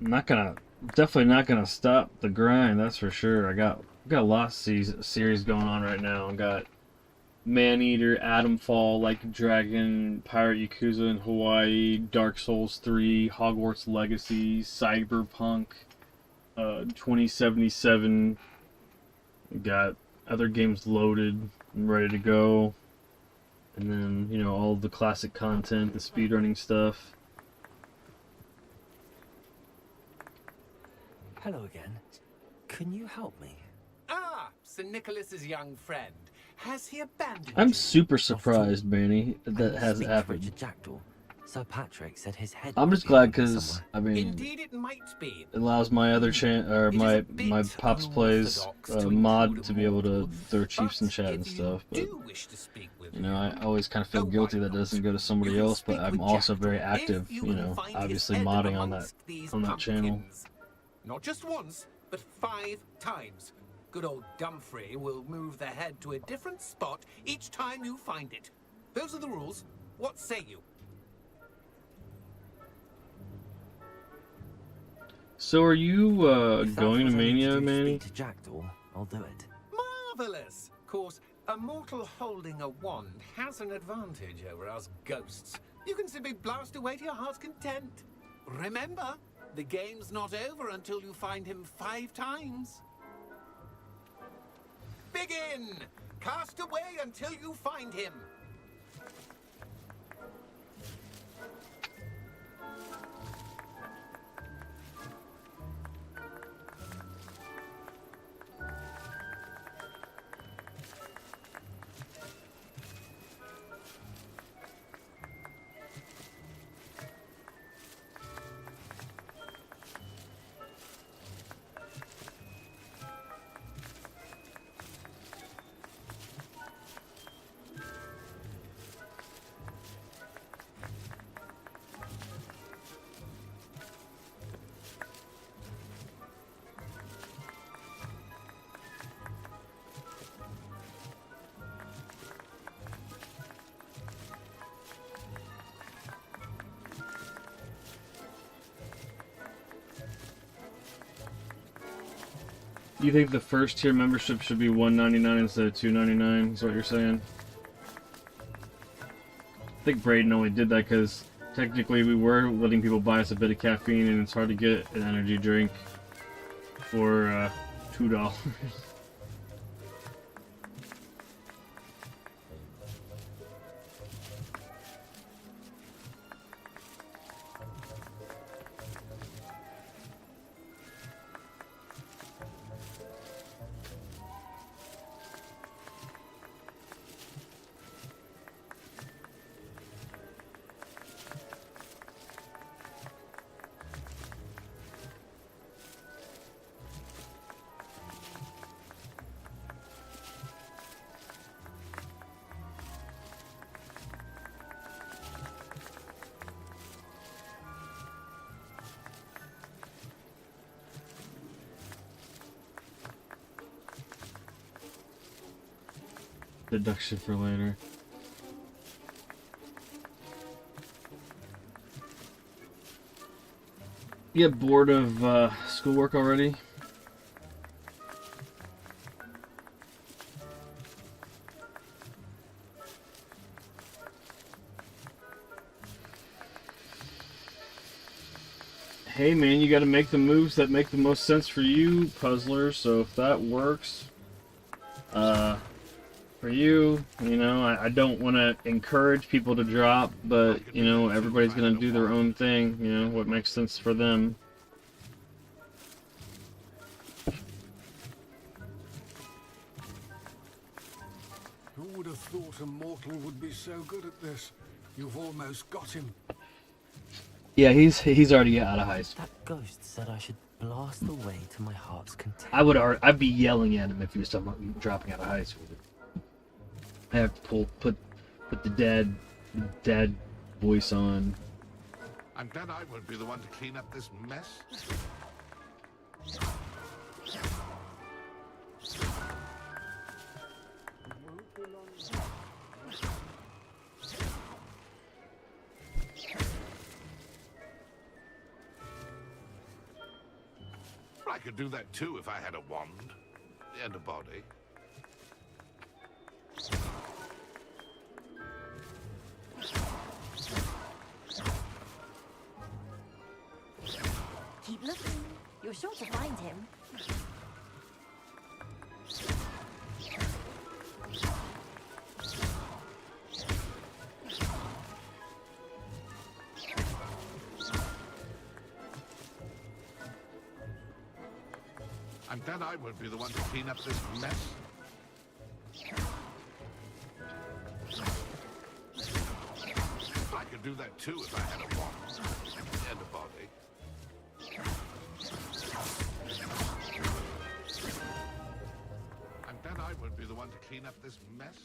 definitely not gonna stop the grind. That's for sure. I got a lot of series going on right now. I got Maneater, Atomfall, Like a Dragon, Pirate Yakuza in Hawaii, Dark Souls 3, Hogwarts Legacy, Cyberpunk, 2077. Got other games loaded and ready to go, and then, you know, all the classic content, the speedrunning stuff. Hello again. Can you help me? Ah, Sir Nicholas's young friend. Has he abandoned I'm you? super surprised, Manny, that hasn't happened. Richard Jackdaw. Sir Patrick said his head. I'm just glad because I mean, Indeed, it might be. it allows my other my Pops Plays mod to be able to throw chiefs in chat and stuff. But you know, I always kind of feel guilty that doesn't go to somebody else. But I'm also very active, you know, obviously modding on that channel. Not just once, but 5 times. Good old Dumfrey will move the head to a different spot each time you find it. Those are the rules. What say you? So are you going to Mania, Manny? To Jackdaw, I'll do it. Marvelous! Of course, a mortal holding a wand has an advantage over us ghosts. You can simply blast away to your heart's content. Remember, the game's not over until you find him 5 times. Begin! Cast away until you find him. You think the first tier membership should be $1.99 instead of $2.99? Is what you're saying? I think Braden only did that because technically we were letting people buy us a bit of caffeine, and it's hard to get an energy drink for $2. Deduction for later. You get bored of schoolwork already? Hey man, you gotta make the moves that make the most sense for you, puzzler, so if that works, for you, you know, I don't want to encourage people to drop, but, you know, everybody's going to do their own thing, you know, what makes sense for them. Who would have thought a mortal would be so good at this? You've almost got him. Yeah, he's already out of heist. That ghost said I should blast away to my heart's content. I'd be yelling at him if he was talking about dropping out of heist with it. I have to put the dad voice on. I'm glad I won't be the one to clean up this mess. I could do that too if I had a wand and a body. Keep looking. You're sure to find him. I'm glad I won't be the one to clean up this mess. I could could do that too if I had a wand and a body. I bet I would be the one to clean up this mess.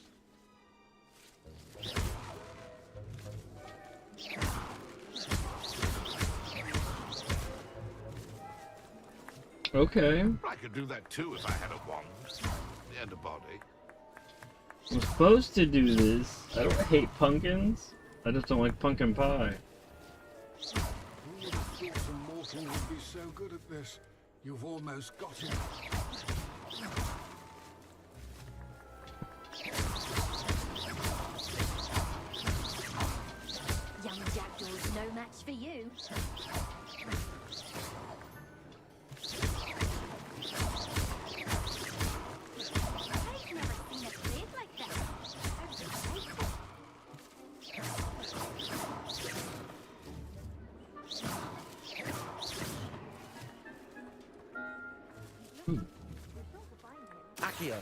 Okay. I could do that too if I had a wand and a body. I'm supposed to do this. I don't hate pumpkins. I just don't like pumpkin pie. Who would have thought a mortal would be so good at this? You've almost got him. Young Jackdaw's no match for you. Accio.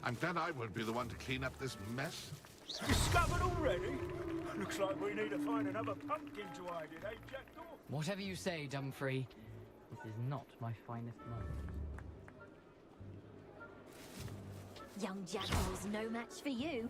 I bet I would be the one to clean up this mess. Discovered already? Looks like we need to find another pumpkin to hide in, eh, Jackdaw? Whatever you say, Dumfrey. This is not my finest moment. Young Jackdaw's no match for you.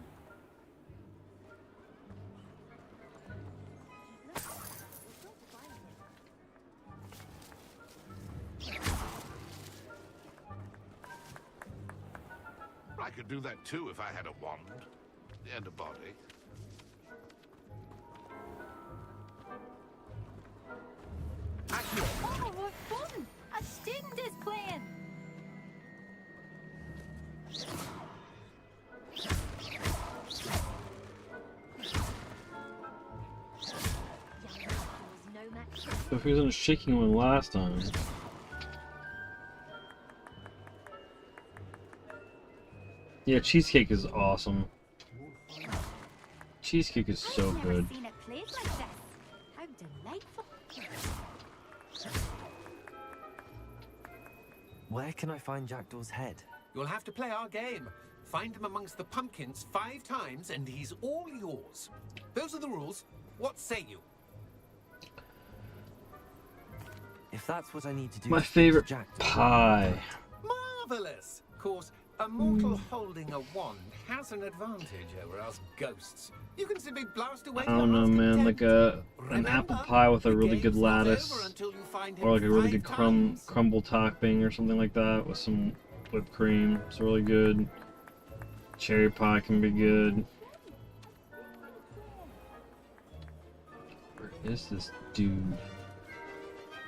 I could do that too if I had a wand and a body. Oh, what fun! A student is playing! So if he was in a shaking one last time. Yeah, cheesecake is awesome. Cheesecake is so good. Seen it played like this. How delightful. Where can I find Jackdaw's head? You'll have to play our game. Find him amongst the pumpkins 5 times and he's all yours. Those are the rules. What say you? If that's what I need to do. My favorite pie. Marvelous! Of course, a mortal holding a wand has an advantage over us ghosts. You can simply blast away. I don't know, man. Like an apple pie with a really good lattice, or like a really good crumble topping or something like that with some whipped cream. It's really good. Cherry pie can be good. Where is this dude?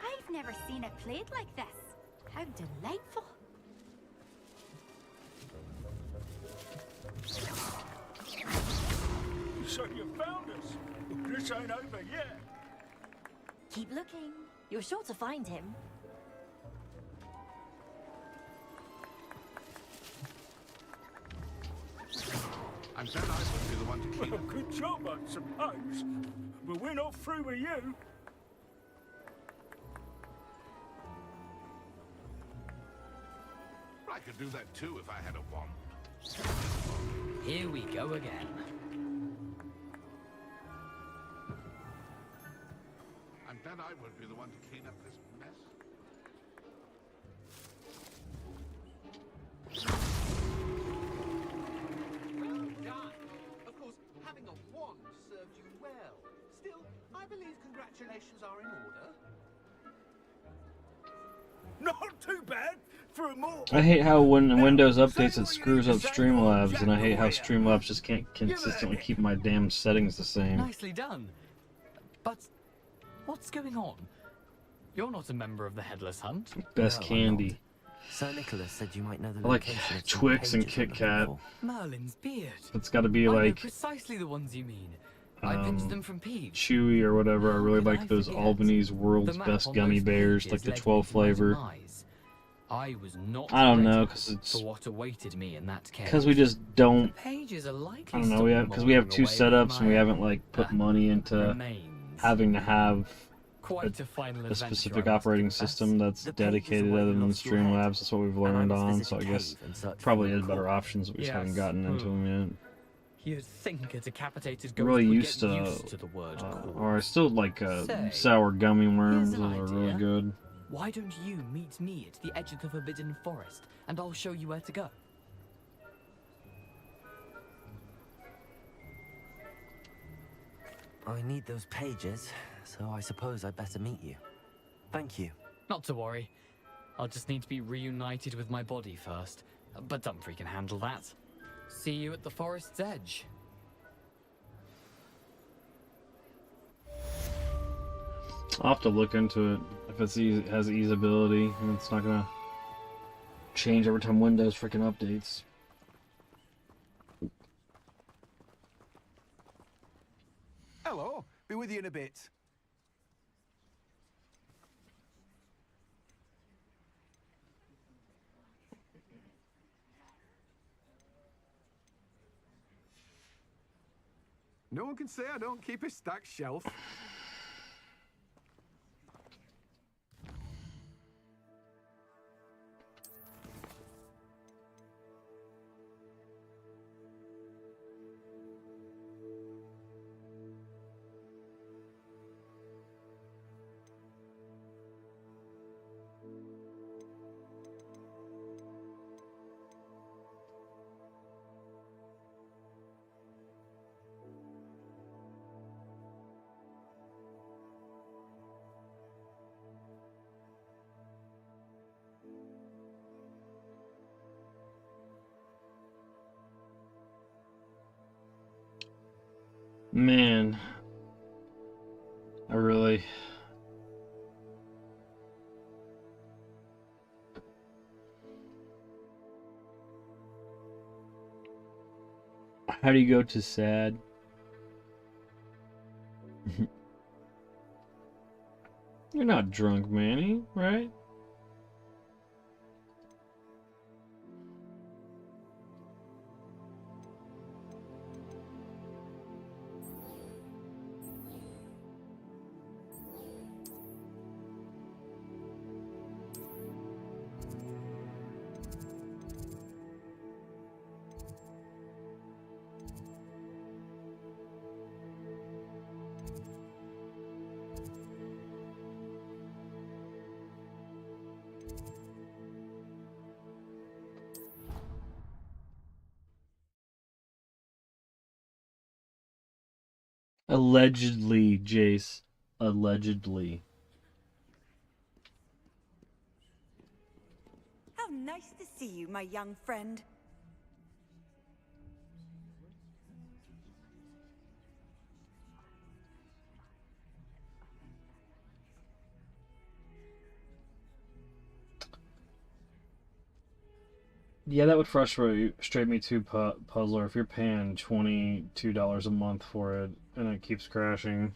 I've never seen it played like this. How delightful. So you found us. This ain't over yet. Keep looking. You're sure to find him. I bet I would be the one to clean Well, up. good job, I suppose. But we're not through with you. I could do that too if I had a wand. Here we go again. I bet I would be the one to clean up this mess. Well done. Of course, having a wand served you well. Still, I believe congratulations are in order. Not too bad for a mortal. I hate how when Windows updates it screws up Streamlabs, and I hate how Streamlabs just can't consistently keep my damn settings the same. Nicely done. But what's going on? You're not a member of the Headless Hunt. Best No, I'm candy. Sir Nicholas said you might know the I like location of some Twix and pages I'm Kit looking Kat. for. Merlin's beard. It's got to be I know like precisely the ones you mean. I pinched them from Peach. Chewy or whatever. I really like those Albany's World's The map Best on Gummy those Bears, pages like the led me 12 to my flavor. demise. I was not I don't know, ready because it's for what awaited me in that cave. because we just don't. The pages are likely I don't know. still We have 2 moldering away setups with and we my haven't like put money into remains. having to have Quite a final a adventure, specific I must operating confess. system that's The pages dedicated are where other you than lost your head, Streamlabs. That's what we've and I learned must on. visit So a I guess cave and search for probably your is better core. options. We just haven't Yes. gotten into them You'd think a decapitated yet. ghost Really would used get to, used to the word core. or I still like Say, sour gummy here's worms. an Those are really idea. good. Why don't you meet me at the edge of the Forbidden Forest, and I'll show you where to go? I need those pages, so I suppose I'd better meet you. Thank you. Not to worry. I'll just need to be reunited with my body first. But Dumfries can handle that. See you at the forest's edge. I'll have to look into it if it's easy, has easeability and it's not gonna change every time Windows freaking updates. Hello, be with you in a bit. No one can say I don't keep a stacked shelf. Man, I really... How do you go to sad? You're not drunk, Manny, right? Allegedly, Jace. Allegedly. How nice to see you, my young friend. Yeah, that would frustrate me too, Puzzler. If you're paying $22 a month for it and it keeps crashing.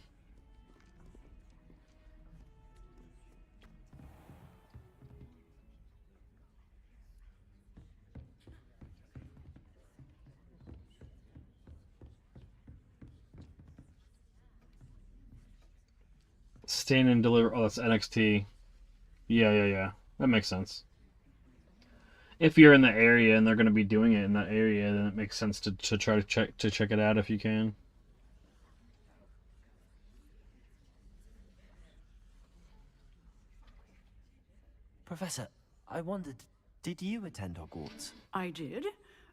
Stand and deliver. Oh, that's NXT. Yeah. That makes sense. If you're in the area and they're going to be doing it in that area, then it makes sense to try to check it out if you can. Professor, I wondered, did you attend Hogwarts? I did.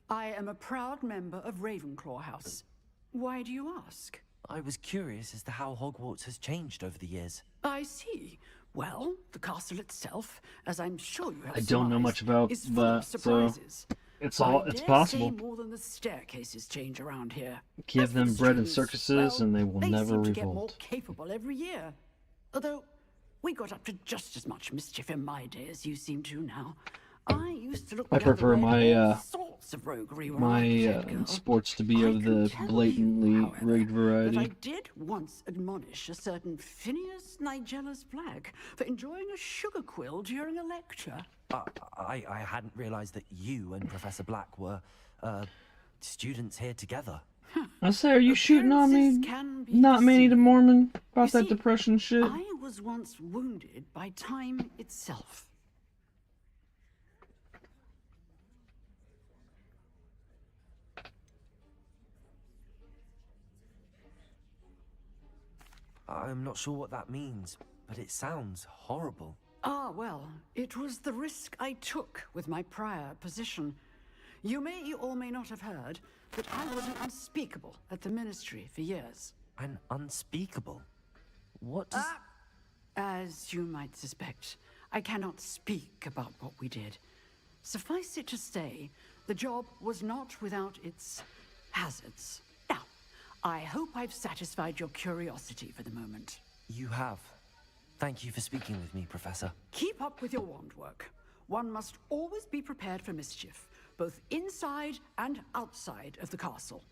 I am a proud member of Ravenclaw House. Why do you ask? I was curious as to how Hogwarts has changed over the years. I see. Well, the castle itself, as I'm sure you have I don't know much about is full of that, so surprises. it's I all it's dare possible. say more than the staircases change around here. Give them As for bread and students, circuses, well, and they will they never seem to get more revolt. capable every year. Although we got up to just as much mischief in my day as you seem to now. I used to look I the other prefer way at my all sorts of roguery when I was head girl. sports to be of the blatantly rigged But I variety. did once admonish a certain Phineas Nigellus Black for enjoying a sugar quill during a lecture. I hadn't realized that you and Professor Black were, students here together. I say, are you shooting on me? Not Manny the Mormon about that depression shit? I was once wounded by time itself. I'm not sure what that means, but it sounds horrible. Ah, well, it was the risk I took with my prior position. You may or may not have heard that I was an unspeakable at the Ministry for years. An unspeakable? What does... As you might suspect, I cannot speak about what we did. Suffice it to say, the job was not without its hazards. Now, I hope I've satisfied your curiosity for the moment. You have. Thank you for speaking with me, Professor. Keep up with your wand work. One must always be prepared for mischief, both inside and outside of the castle.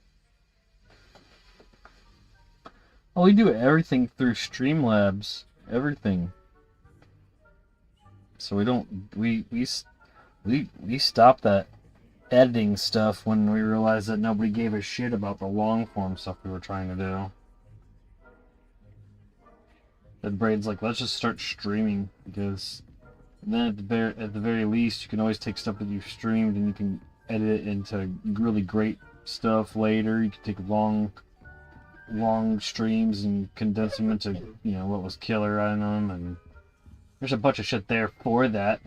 Oh, we do everything through Streamlabs. Everything. So we don't... We stopped that editing stuff when we realized that nobody gave a shit about the long form stuff we were trying to do. That Braid's like, let's just start streaming, because then at the very least you can always take stuff that you've streamed and you can edit it into really great stuff later. You can take long streams and condense them into, you know, what was killer on them, and there's a bunch of shit there for that.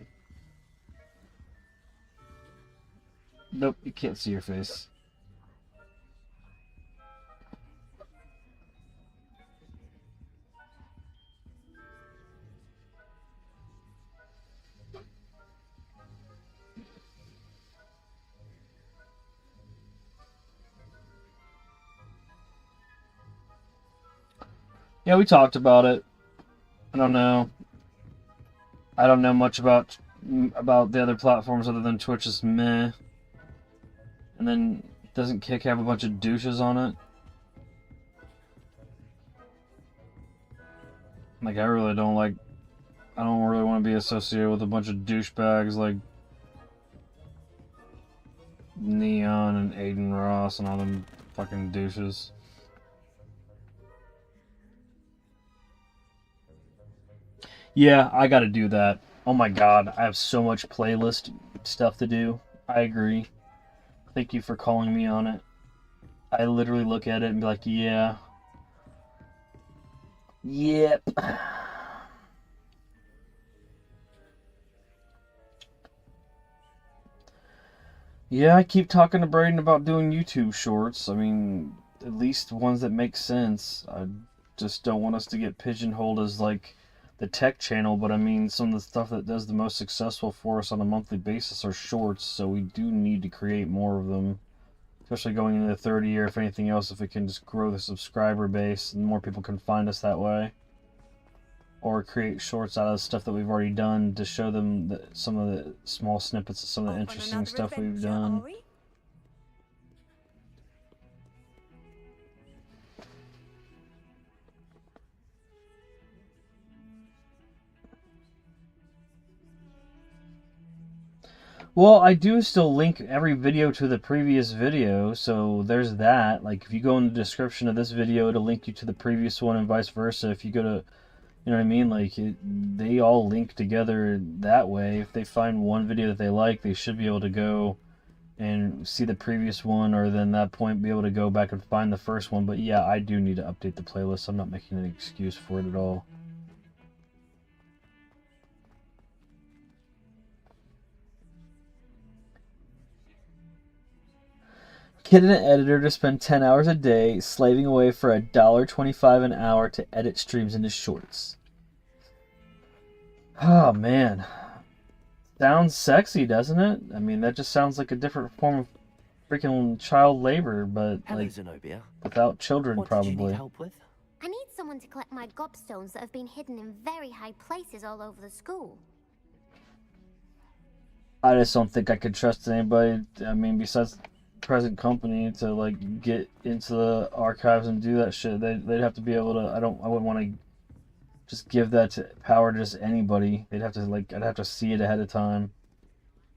Nope, you can't see your face. Yeah, we talked about it. I don't know. I don't know much about the other platforms other than Twitch is meh. And then, doesn't Kick have a bunch of douches on it? Like, I don't really want to be associated with a bunch of douchebags like Neon and Aiden Ross and all them fucking douches. Yeah, I gotta do that. Oh my god, I have so much playlist stuff to do. I agree. Thank you for calling me on it. I literally look at it and be like, yeah. Yep. Yeah, I keep talking to Braden about doing YouTube shorts. I mean, at least ones that make sense. I just don't want us to get pigeonholed as like the tech channel, but I mean, some of the stuff that does the most successful for us on a monthly basis are shorts, so we do need to create more of them. Especially going into the third year, if anything else, if we can just grow the subscriber base and more people can find us that way. Or create shorts out of the stuff that we've already done to show them some of the small snippets of some of the interesting stuff we've done. Well, I do still link every video to the previous video, so there's that. Like, if you go in the description of this video, it'll link you to the previous one and vice versa. If you go to, you know what I mean? Like, they all link together that way. If they find one video that they like, they should be able to go and see the previous one, or then at that point be able to go back and find the first one. But yeah, I do need to update the playlist. I'm not making an excuse for it at all. Get an editor to spend 10 hours a day slaving away for $1.25 an hour to edit streams into shorts. Oh, man. Sounds sexy, doesn't it? I mean, that just sounds like a different form of freaking child labor, but Hello, like Zenobia. without children, What probably. did you need help with? I need someone to collect my gobstones that have been hidden in very high places all over the school. I just don't think I could trust anybody, I mean, besides present company to like get into the archives and do that shit. They'd have to be able to, I wouldn't want to just give that power to just anybody. They'd have to like, I'd have to see it ahead of time.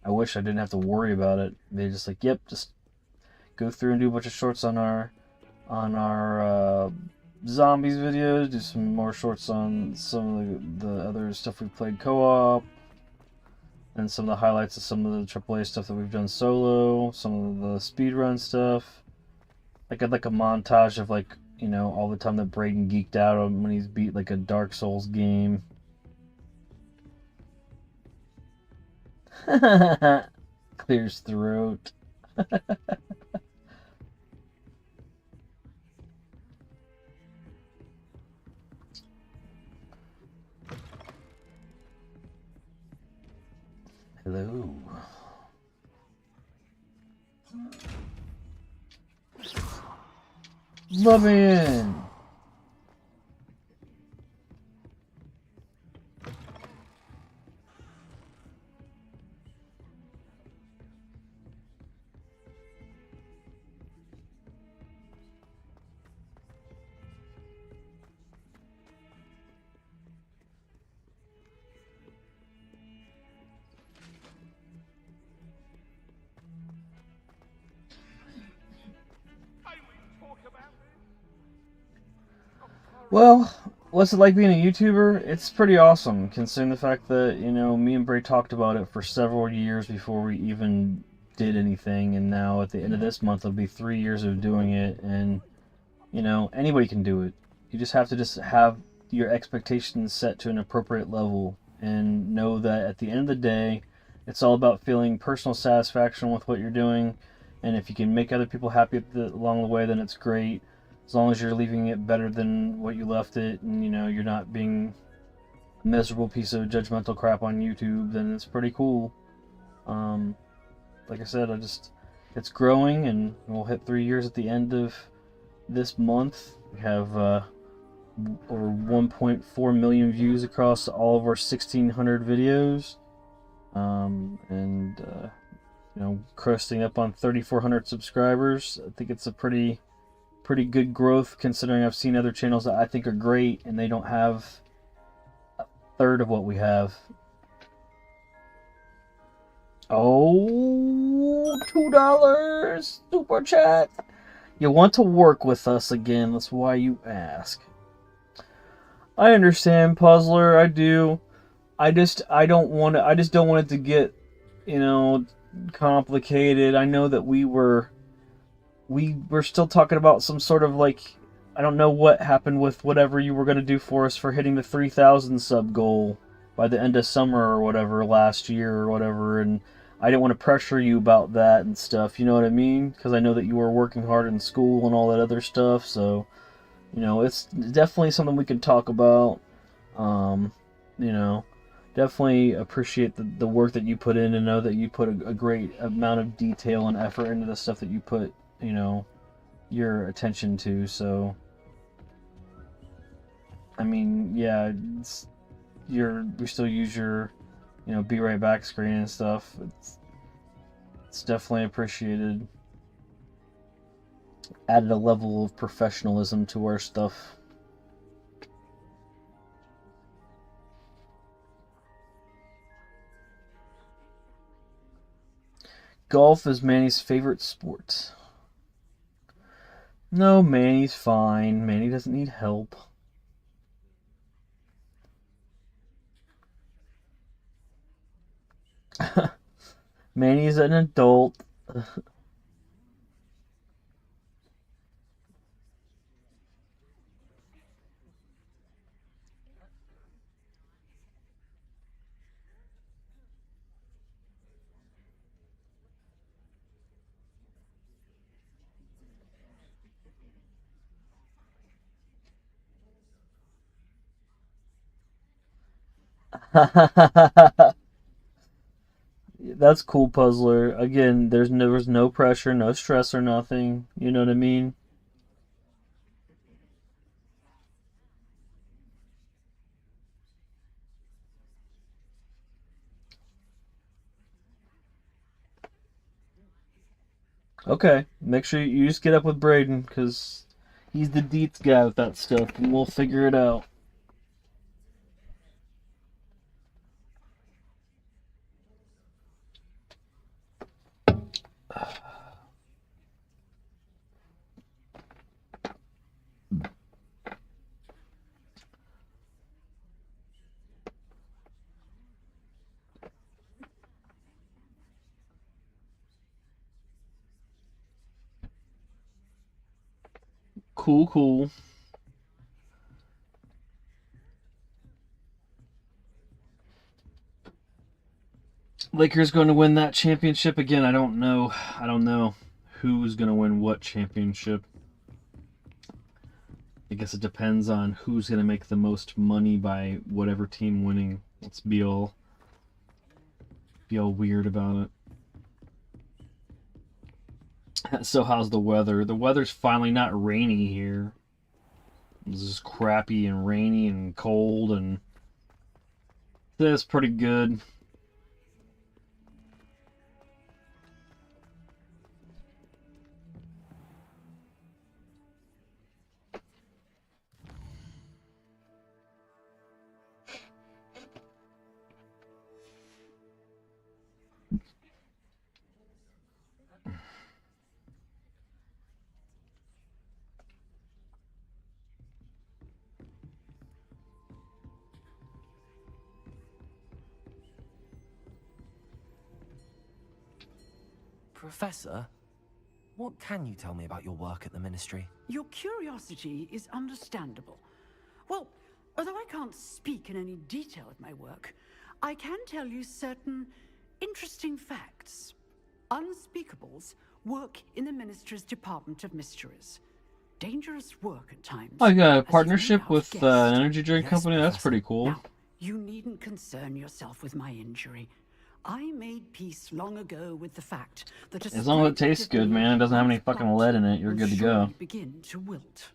I wish I didn't have to worry about it. They just like, yep, just go through and do a bunch of shorts on our zombies videos, do some more shorts on some of the other stuff we've played co-op, and some of the highlights of some of the AAA stuff that we've done solo, some of the speedrun stuff. Like I'd like a montage of like, you know, all the time that Braden geeked out on when he's beat like a Dark Souls game. Clears throat. Hello. Love in. Well, what's it like being a YouTuber? It's pretty awesome, considering the fact that, you know, me and Bray talked about it for several years before we even did anything, and now at the end of this month it'll be 3 years of doing it, and, you know, anybody can do it. You just have to just have your expectations set to an appropriate level, and know that at the end of the day, it's all about feeling personal satisfaction with what you're doing, and if you can make other people happy along the way, then it's great. As long as you're leaving it better than what you left it, and you know you're not being a miserable piece of judgmental crap on YouTube, then it's pretty cool. Like I said, it's growing, and we'll hit 3 years at the end of this month. We have over 1.4 million views across all of our 1,600 videos, and you know, cresting up on 3,400 subscribers. I think it's a pretty good growth, considering I've seen other channels that I think are great and they don't have a third of what we have. Oh, $2 super chat. You want to work with us again, that's why you ask. I understand, Puzzler, I do. I just don't want it to get, you know, complicated. I know that we were still talking about some sort of, like, I don't know what happened with whatever you were going to do for us for hitting the 3,000 sub goal by the end of summer or whatever last year or whatever, and I didn't want to pressure you about that and stuff, you know what I mean? Because I know that you were working hard in school and all that other stuff, so, you know, it's definitely something we can talk about. You know, definitely appreciate the work that you put in, and know that you put a great amount of detail and effort into the stuff that you put, you know, your attention to. So I mean, yeah, we still use your, you know, be right back screen and stuff. It's definitely appreciated. Added a level of professionalism to our stuff. Golf is Manny's favorite sport. No, Manny's fine. Manny doesn't need help. Manny's an adult. That's cool, Puzzler. Again, there was no pressure, no stress or nothing. You know what I mean? Okay, make sure you just get up with Braden, because he's the deets guy with that stuff, and we'll figure it out. Cool, cool. Lakers going to win that championship again. I don't know. I don't know who's going to win what championship. I guess it depends on who's going to make the most money by whatever team winning. Let's be all weird about it. So how's the weather? The weather's finally not rainy here. This is crappy and rainy and cold, and that's pretty good. Professor, what can you tell me about your work at the Ministry? Your curiosity is understandable. Well, although I can't speak in any detail of my work, I can tell you certain interesting facts. Unspeakables work in the Ministry's Department of Mysteries. Dangerous work at times. I got a partnership with an energy drink company. That's pretty cool. Now, you needn't concern yourself with my injury. I made peace long ago with the fact that as long as it tastes good, man, it doesn't have any fucking lead in it, you're good to go. Begin to wilt.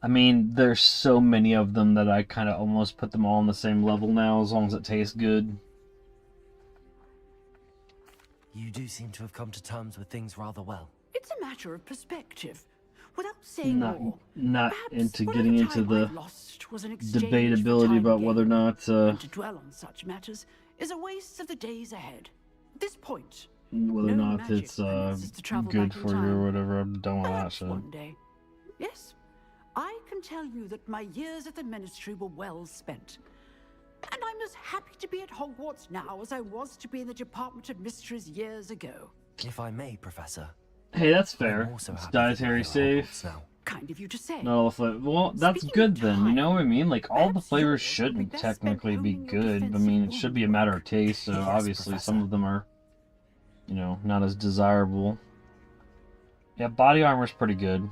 I mean, there's so many of them that I kind of almost put them all on the same level now, as long as it tastes good. You do seem to have come to terms with things rather well. It's a matter of perspective. Without saying more, not into getting into the was an exchange for debatability time about whether or not and to dwell on such matters is a waste of the days ahead. At this point, whether or no not magic it's permits us to travel good back in for you time. or whatever. I'm done with that Perhaps shit. one day. Yes, I can tell you that my years at the Ministry were well spent. And I'm as happy to be at Hogwarts now as I was to be in the Department of Mysteries years ago. If I may, Professor. Hey, that's fair. I'm also It's happy that dietary you're at safe. Hogwarts now. Kind of you to say. Not all the flavors. Well, that's good then. You know what I mean? Like, all the flavors shouldn't technically be good. I mean, it should be a matter of taste, so obviously some of them are, you know, not as desirable. Yeah, body armor's pretty good.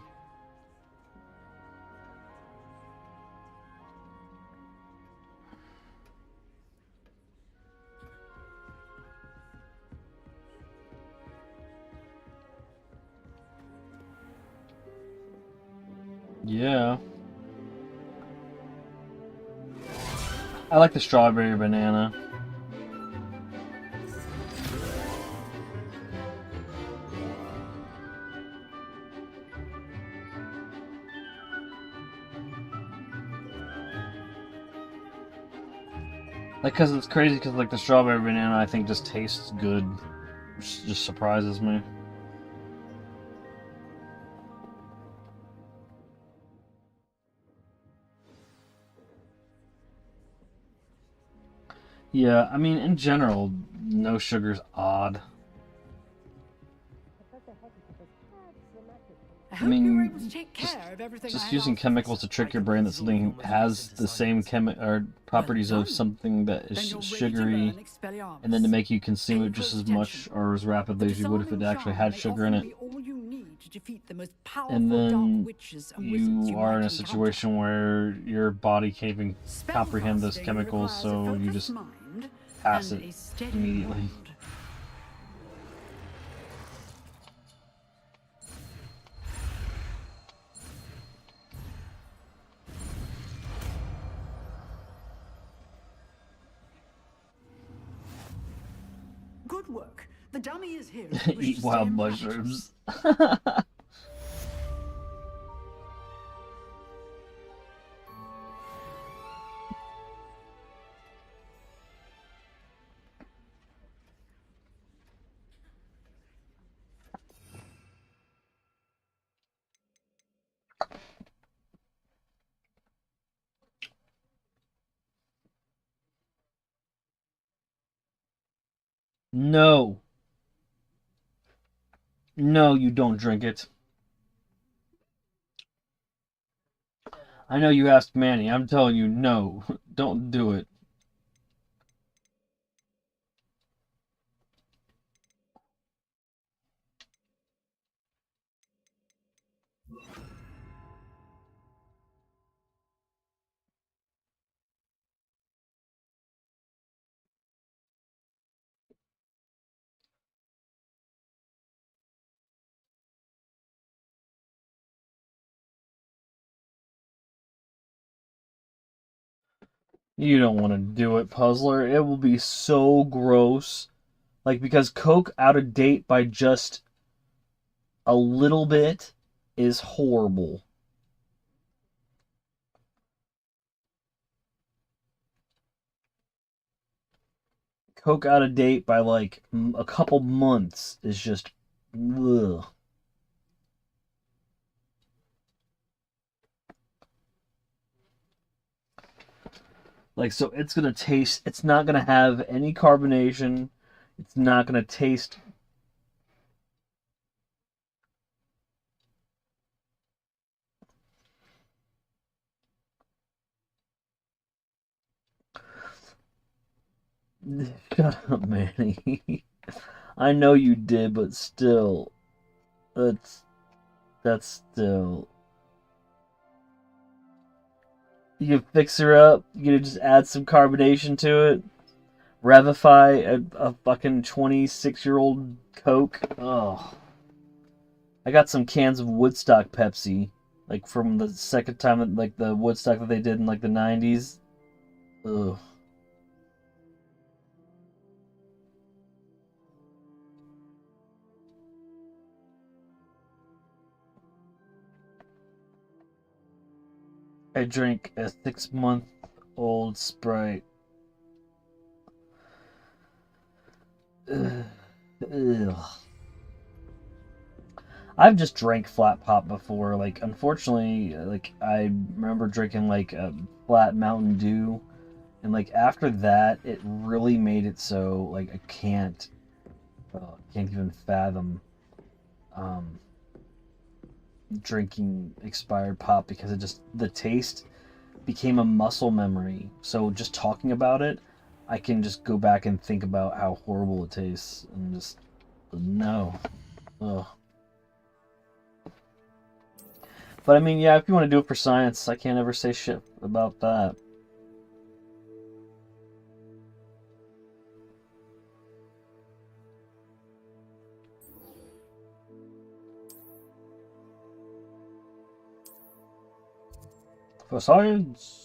Yeah. I like the strawberry banana. Like, cause it's crazy, cause like the strawberry banana I think just tastes good, which just surprises me. Yeah, I mean, in general, no sugar's odd. I mean, just using chemicals to trick your brain that something has the same properties of something that is sugary, and then to make you consume it just as much or as rapidly as you would if it actually had sugar in it. And then you are in a situation where your body can't even comprehend those chemicals, so you just pass it immediately. Good work. The dummy is here. Eat wild mushrooms. No. No, you don't drink it. I know you asked Manny. I'm telling you, no. Don't do it. You don't want to do it, Puzzler. It will be so gross. Like, because Coke out of date by just a little bit is horrible. Coke out of date by like a couple months is just ugh. Like, so it's gonna taste, it's not gonna have any carbonation, it's not gonna taste. Shut up, Manny. I know you did, but still, that's still. You can fix her up. You can just add some carbonation to it. Revify a fucking 26-year-old Coke. Oh. I got some cans of Woodstock Pepsi, like from the second time, like the Woodstock that they did in like the 90s. Ugh. I drank a 6-month-old Sprite. Ugh. Ugh. I've just drank flat pop before. Like, unfortunately, like I remember drinking like a flat Mountain Dew, and like after that, it really made it so like I can't even fathom drinking expired pop, because it just, the taste became a muscle memory. So just talking about it, I can just go back and think about how horrible it tastes, and just no. Ugh. But I mean, yeah, if you want to do it for science, I can't ever say shit about that. For science.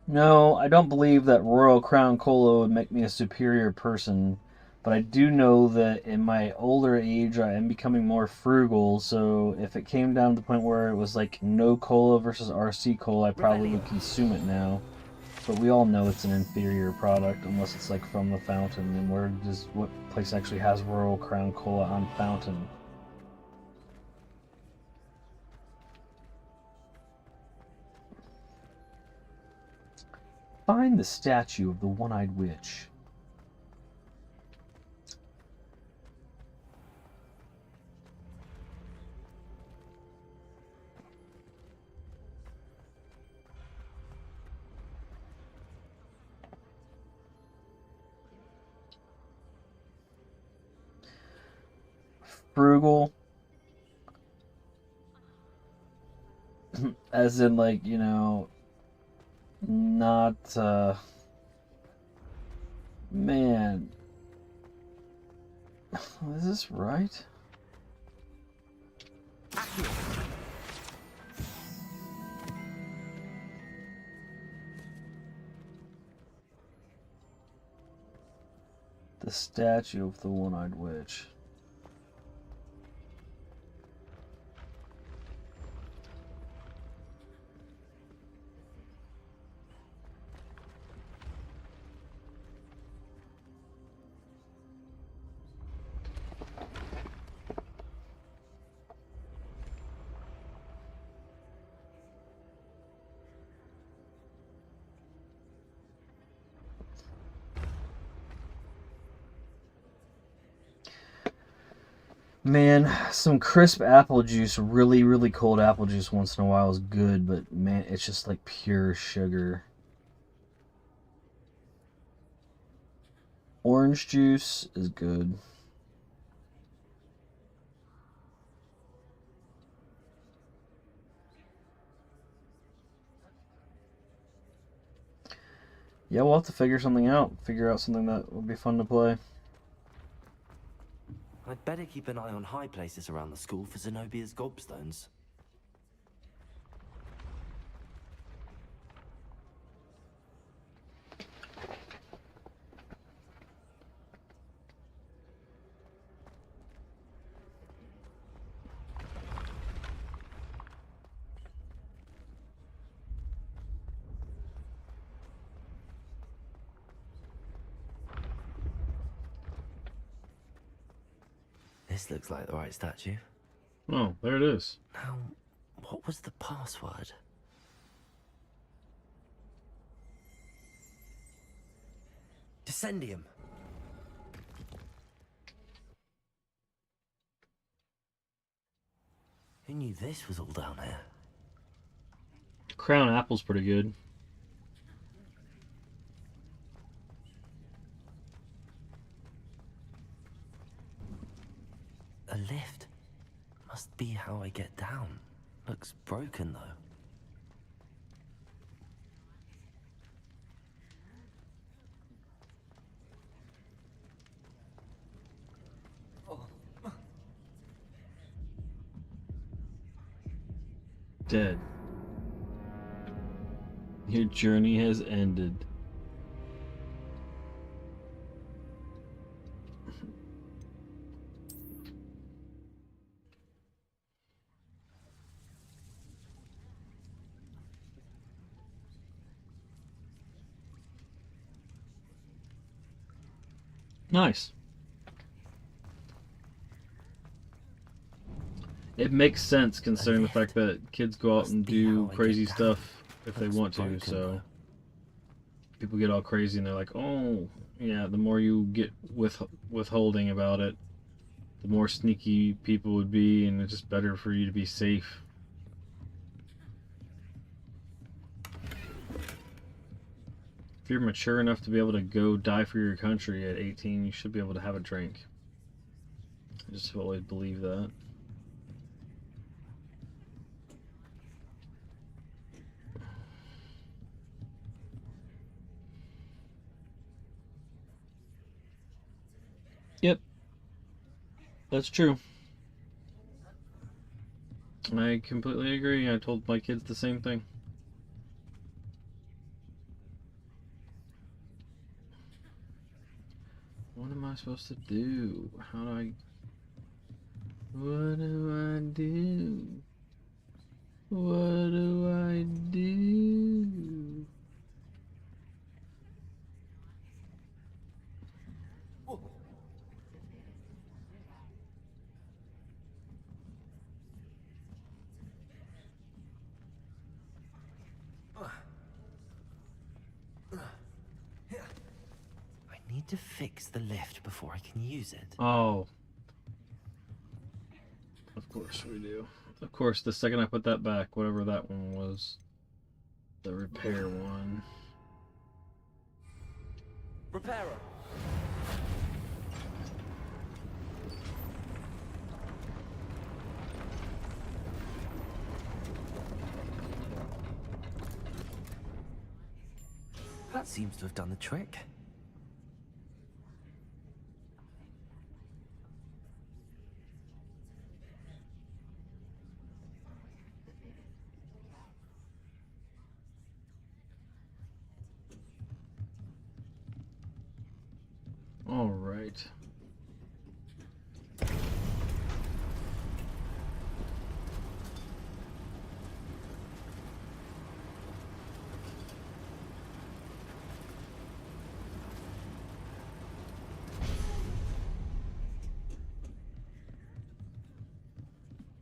No, I don't believe that Royal Crown Cola would make me a superior person, but I do know that in my older age I am becoming more frugal, so if it came down to the point where it was like no cola versus RC Cola, I probably would consume it now. But we all know it's an inferior product unless it's like from the fountain, and what place actually has Royal Crown Cola on fountain? Find the statue of the one-eyed witch. Frugal, as in like, you know, not, man, is this right? The statue of the one-eyed witch. Man, some crisp apple juice, really, really cold apple juice once in a while is good, but man, it's just like pure sugar. Orange juice is good. Yeah, we'll have to figure something out. Figure out something that would be fun to play. I'd better keep an eye on high places around the school for Zenobia's gobstones. This looks like the right statue. Oh, there it is. Now, what was the password? Descendium. Who knew this was all down here? Crown apple's pretty good. A lift. Must be how I get down. Looks broken, though. Dead. Your journey has ended. Nice. It makes sense considering the fact that kids go out and do crazy stuff if they want to, so people get all crazy and they're like, oh, yeah, the more you get withholding about it, the more sneaky people would be, and it's just better for you to be safe. If you're mature enough to be able to go die for your country at 18, you should be able to have a drink. I just have always believed that. Yep. That's true. I completely agree. I told my kids the same thing. What am I supposed to do? How do I... What do I do? What do I do? I need to fix the lift before I can use it. Oh. Of course we do. Of course, the second I put that back, whatever that one was, the repair one. Repairer. That seems to have done the trick. All right.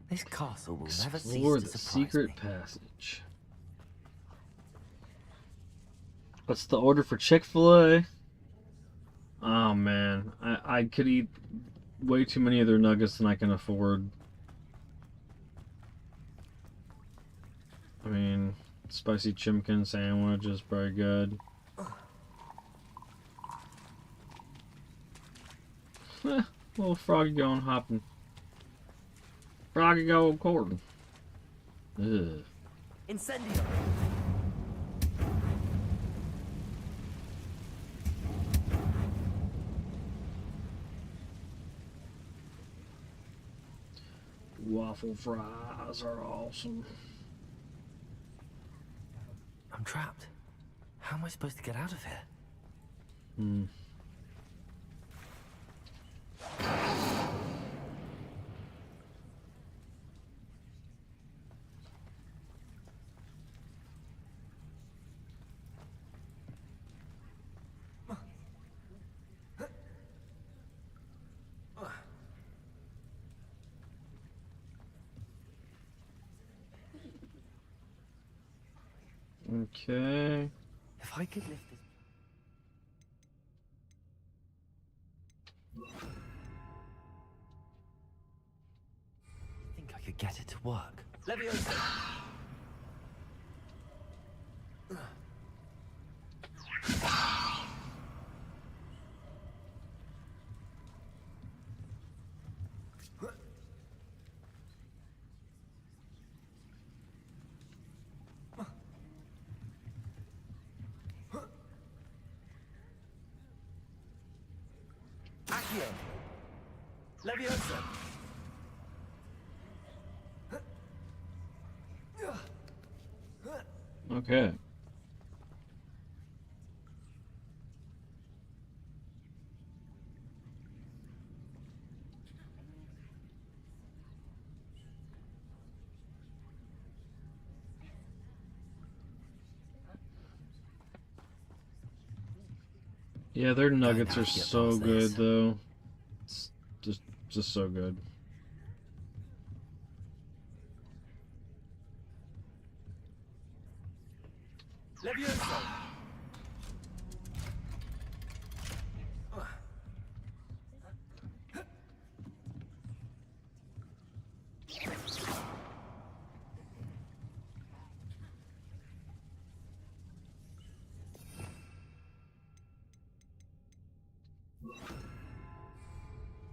This castle will never Explore cease to the surprise secret me. passage. What's the order for Chick-fil-A? Oh man, I could eat way too many other nuggets than I can afford. I mean, spicy chimkin sandwich is very good. Little froggy going hopping. Froggy go courting. Ugh. Incendio. Waffle fries are awesome. I'm trapped. How am I supposed to get out of here? Okay. If I could lift this... I think I could get it to work. Leviosa! Accio! Leviosa! Okay. Yeah, their nuggets are so good, though. It's just so good. Leviosa!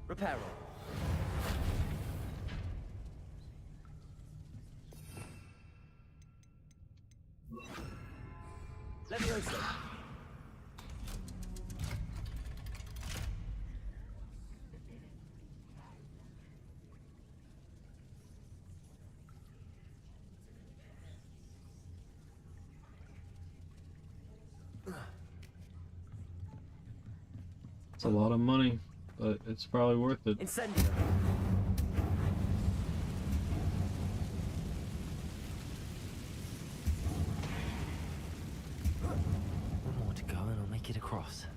Reparo. Leviosa. It's a lot of money, but it's probably worth it. Incendio. One more to go and I'll make it across.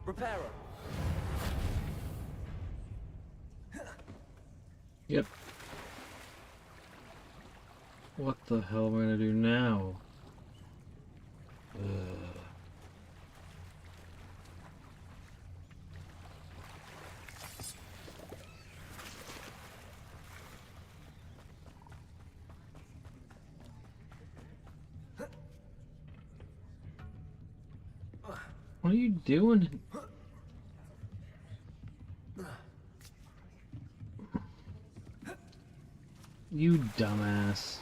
Reparo. Yep. What the hell am I gonna do now? What are you doing? You dumbass.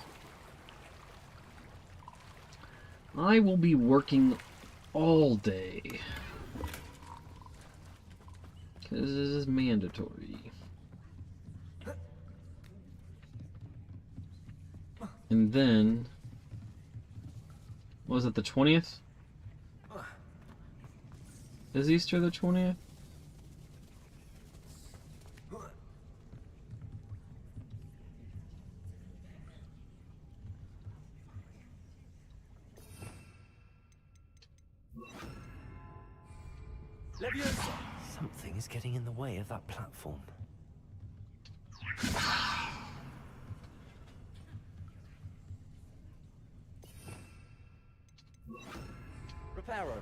I will be working all day. Because this is mandatory. And then... Was it the 20th? Is Easter the 20th? Something is getting in the way of that platform. Reparo.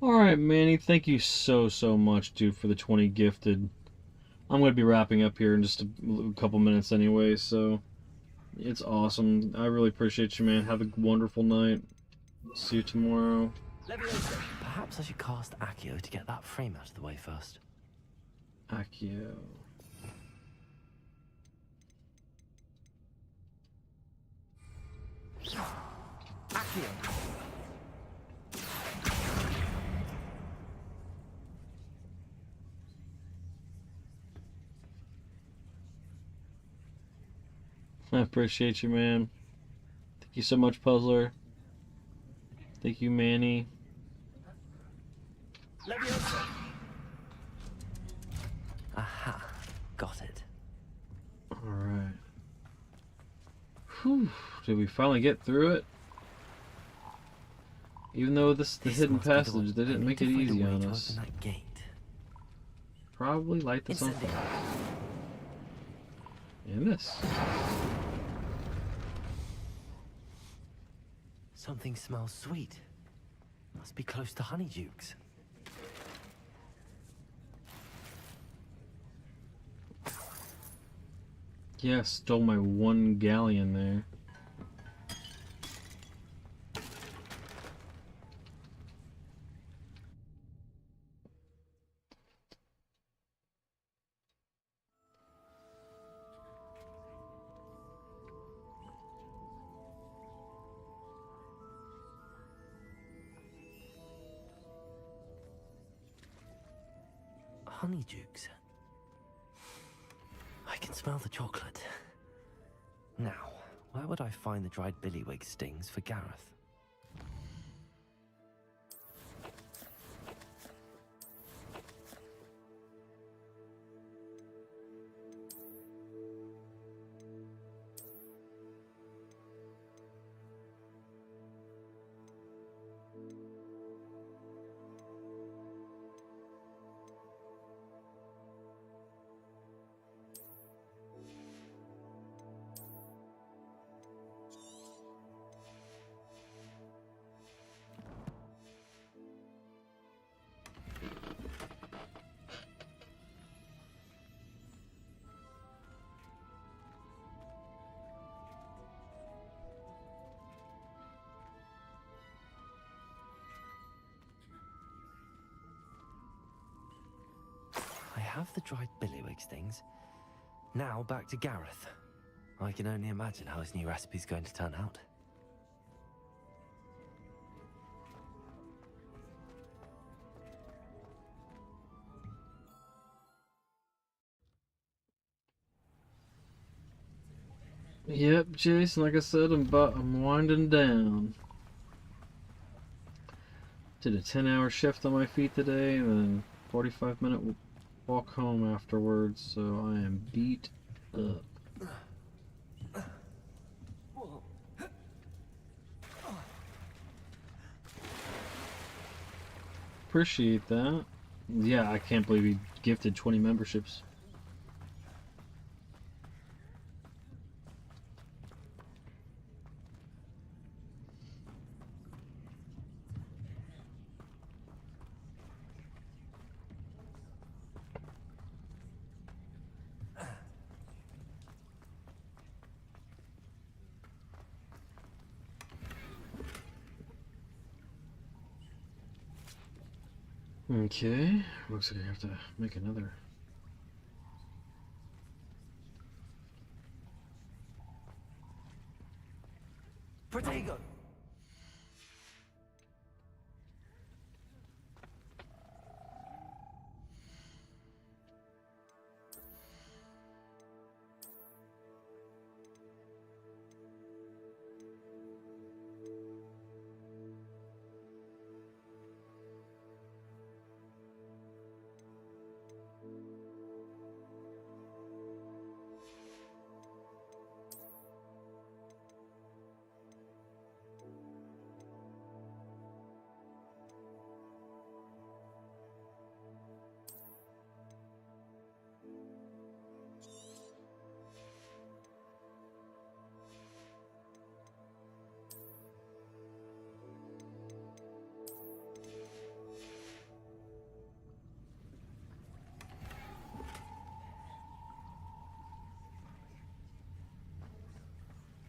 Alright, Manny, thank you so much, dude, for the 20 gifted. I'm going to be wrapping up here in just a couple minutes anyway, so it's awesome. I really appreciate you, man. Have a wonderful night. See you tomorrow. Perhaps I should cast Accio to get that frame out of the way first. Accio. Accio! I appreciate you, man. Thank you so much, Puzzler. Thank you, Manny. Aha, got it. Alright. Whew. Did we finally get through it? Even though the hidden passage, they didn't make it easy on us. Probably light this on fire. And this. Something smells sweet. Must be close to Honeydukes. Yeah, stole my 1 galleon there. Honeydukes. I can smell the chocolate. Now, where would I find the dried billywig stings for Gareth? I have the dried billywig stings. Now back to Gareth. I can only imagine how his new recipe's going to turn out. Yep, Jason, like I said, I'm winding down. Did a 10-hour shift on my feet today, and then 45-minute walk home afterwards, so I am beat up. Appreciate that. Yeah, I can't believe he gifted 20 memberships. Okay, looks like I have to make another. Protego!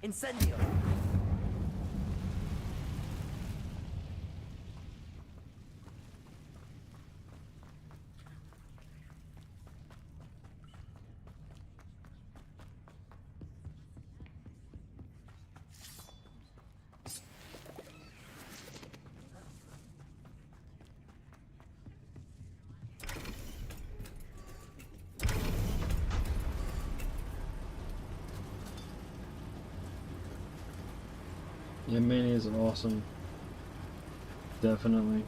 Incendio! Yeah, Manny is awesome. Definitely.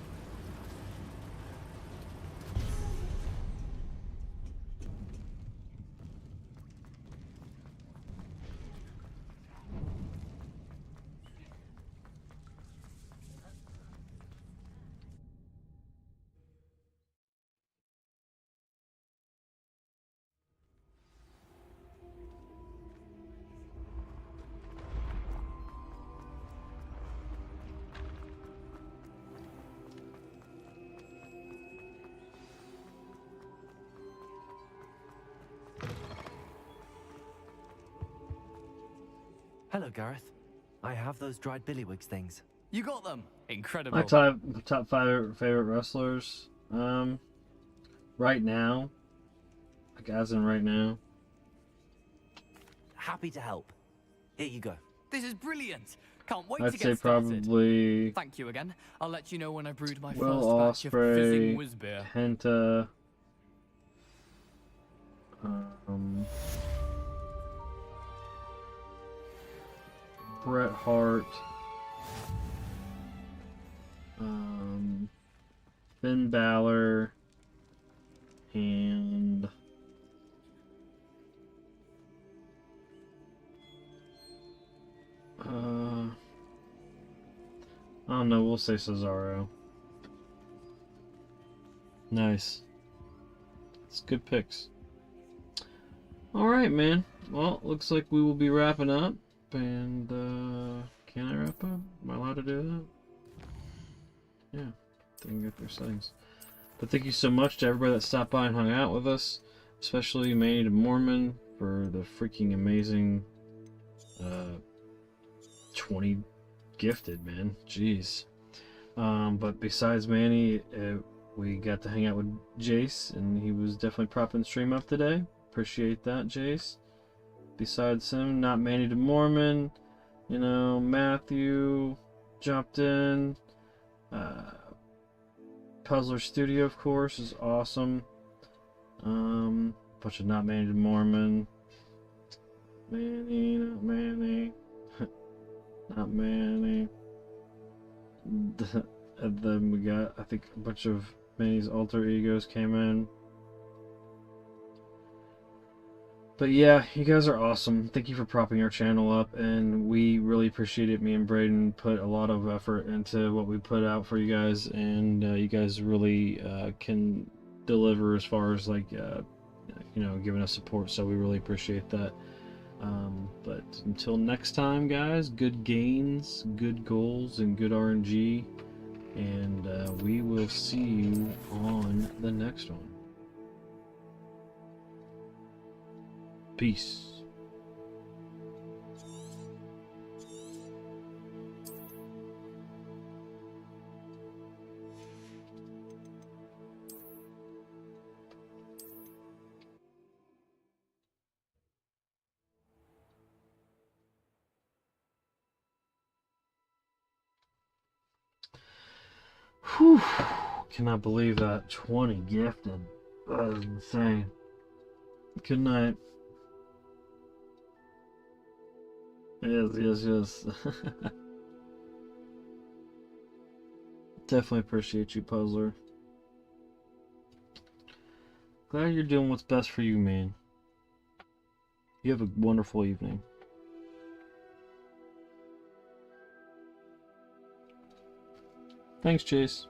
Hello, Gareth. I have those dried billywigs things. You got them. Incredible. My top 5 favorite wrestlers. Right now, like as in right now. Happy to help. Here you go. This is brilliant. Can't wait I'd to say get started. probably Thank you again. I'll let you know when I brewed my Will first batch of fizzing Ospreay, whiz beer. Penta, Bret Hart, Finn Balor, and I don't know, we'll say Cesaro. Nice. It's good picks. Alright, man. Well, looks like we will be wrapping up. And, can I wrap up? Am I allowed to do that? Yeah. They can get their settings. But thank you so much to everybody that stopped by and hung out with us. Especially Manny the Mormon for the freaking amazing 20 gifted, man. Jeez. But besides Manny, we got to hang out with Jace, and he was definitely propping the stream up today. Appreciate that, Jace. Besides him, not Manny the Mormon, you know, Matthew jumped in. Puzzler Studio, of course, is awesome. Bunch of not Manny the Mormon. Manny, not Manny. Not Manny. And then we got, I think, a bunch of Manny's alter egos came in. But yeah, you guys are awesome. Thank you for propping our channel up, and we really appreciate it. Me and Braden put a lot of effort into what we put out for you guys, and you guys really can deliver as far as like you know, giving us support. So we really appreciate that. But until next time, guys, good gains, good goals, and good RNG, and we will see you on the next one. Peace. Whew. Cannot believe that. 20 gifted. That is insane. Good night. Yes. Definitely appreciate you, Puzzler. Glad you're doing what's best for you, man. You have a wonderful evening. Thanks, Chase.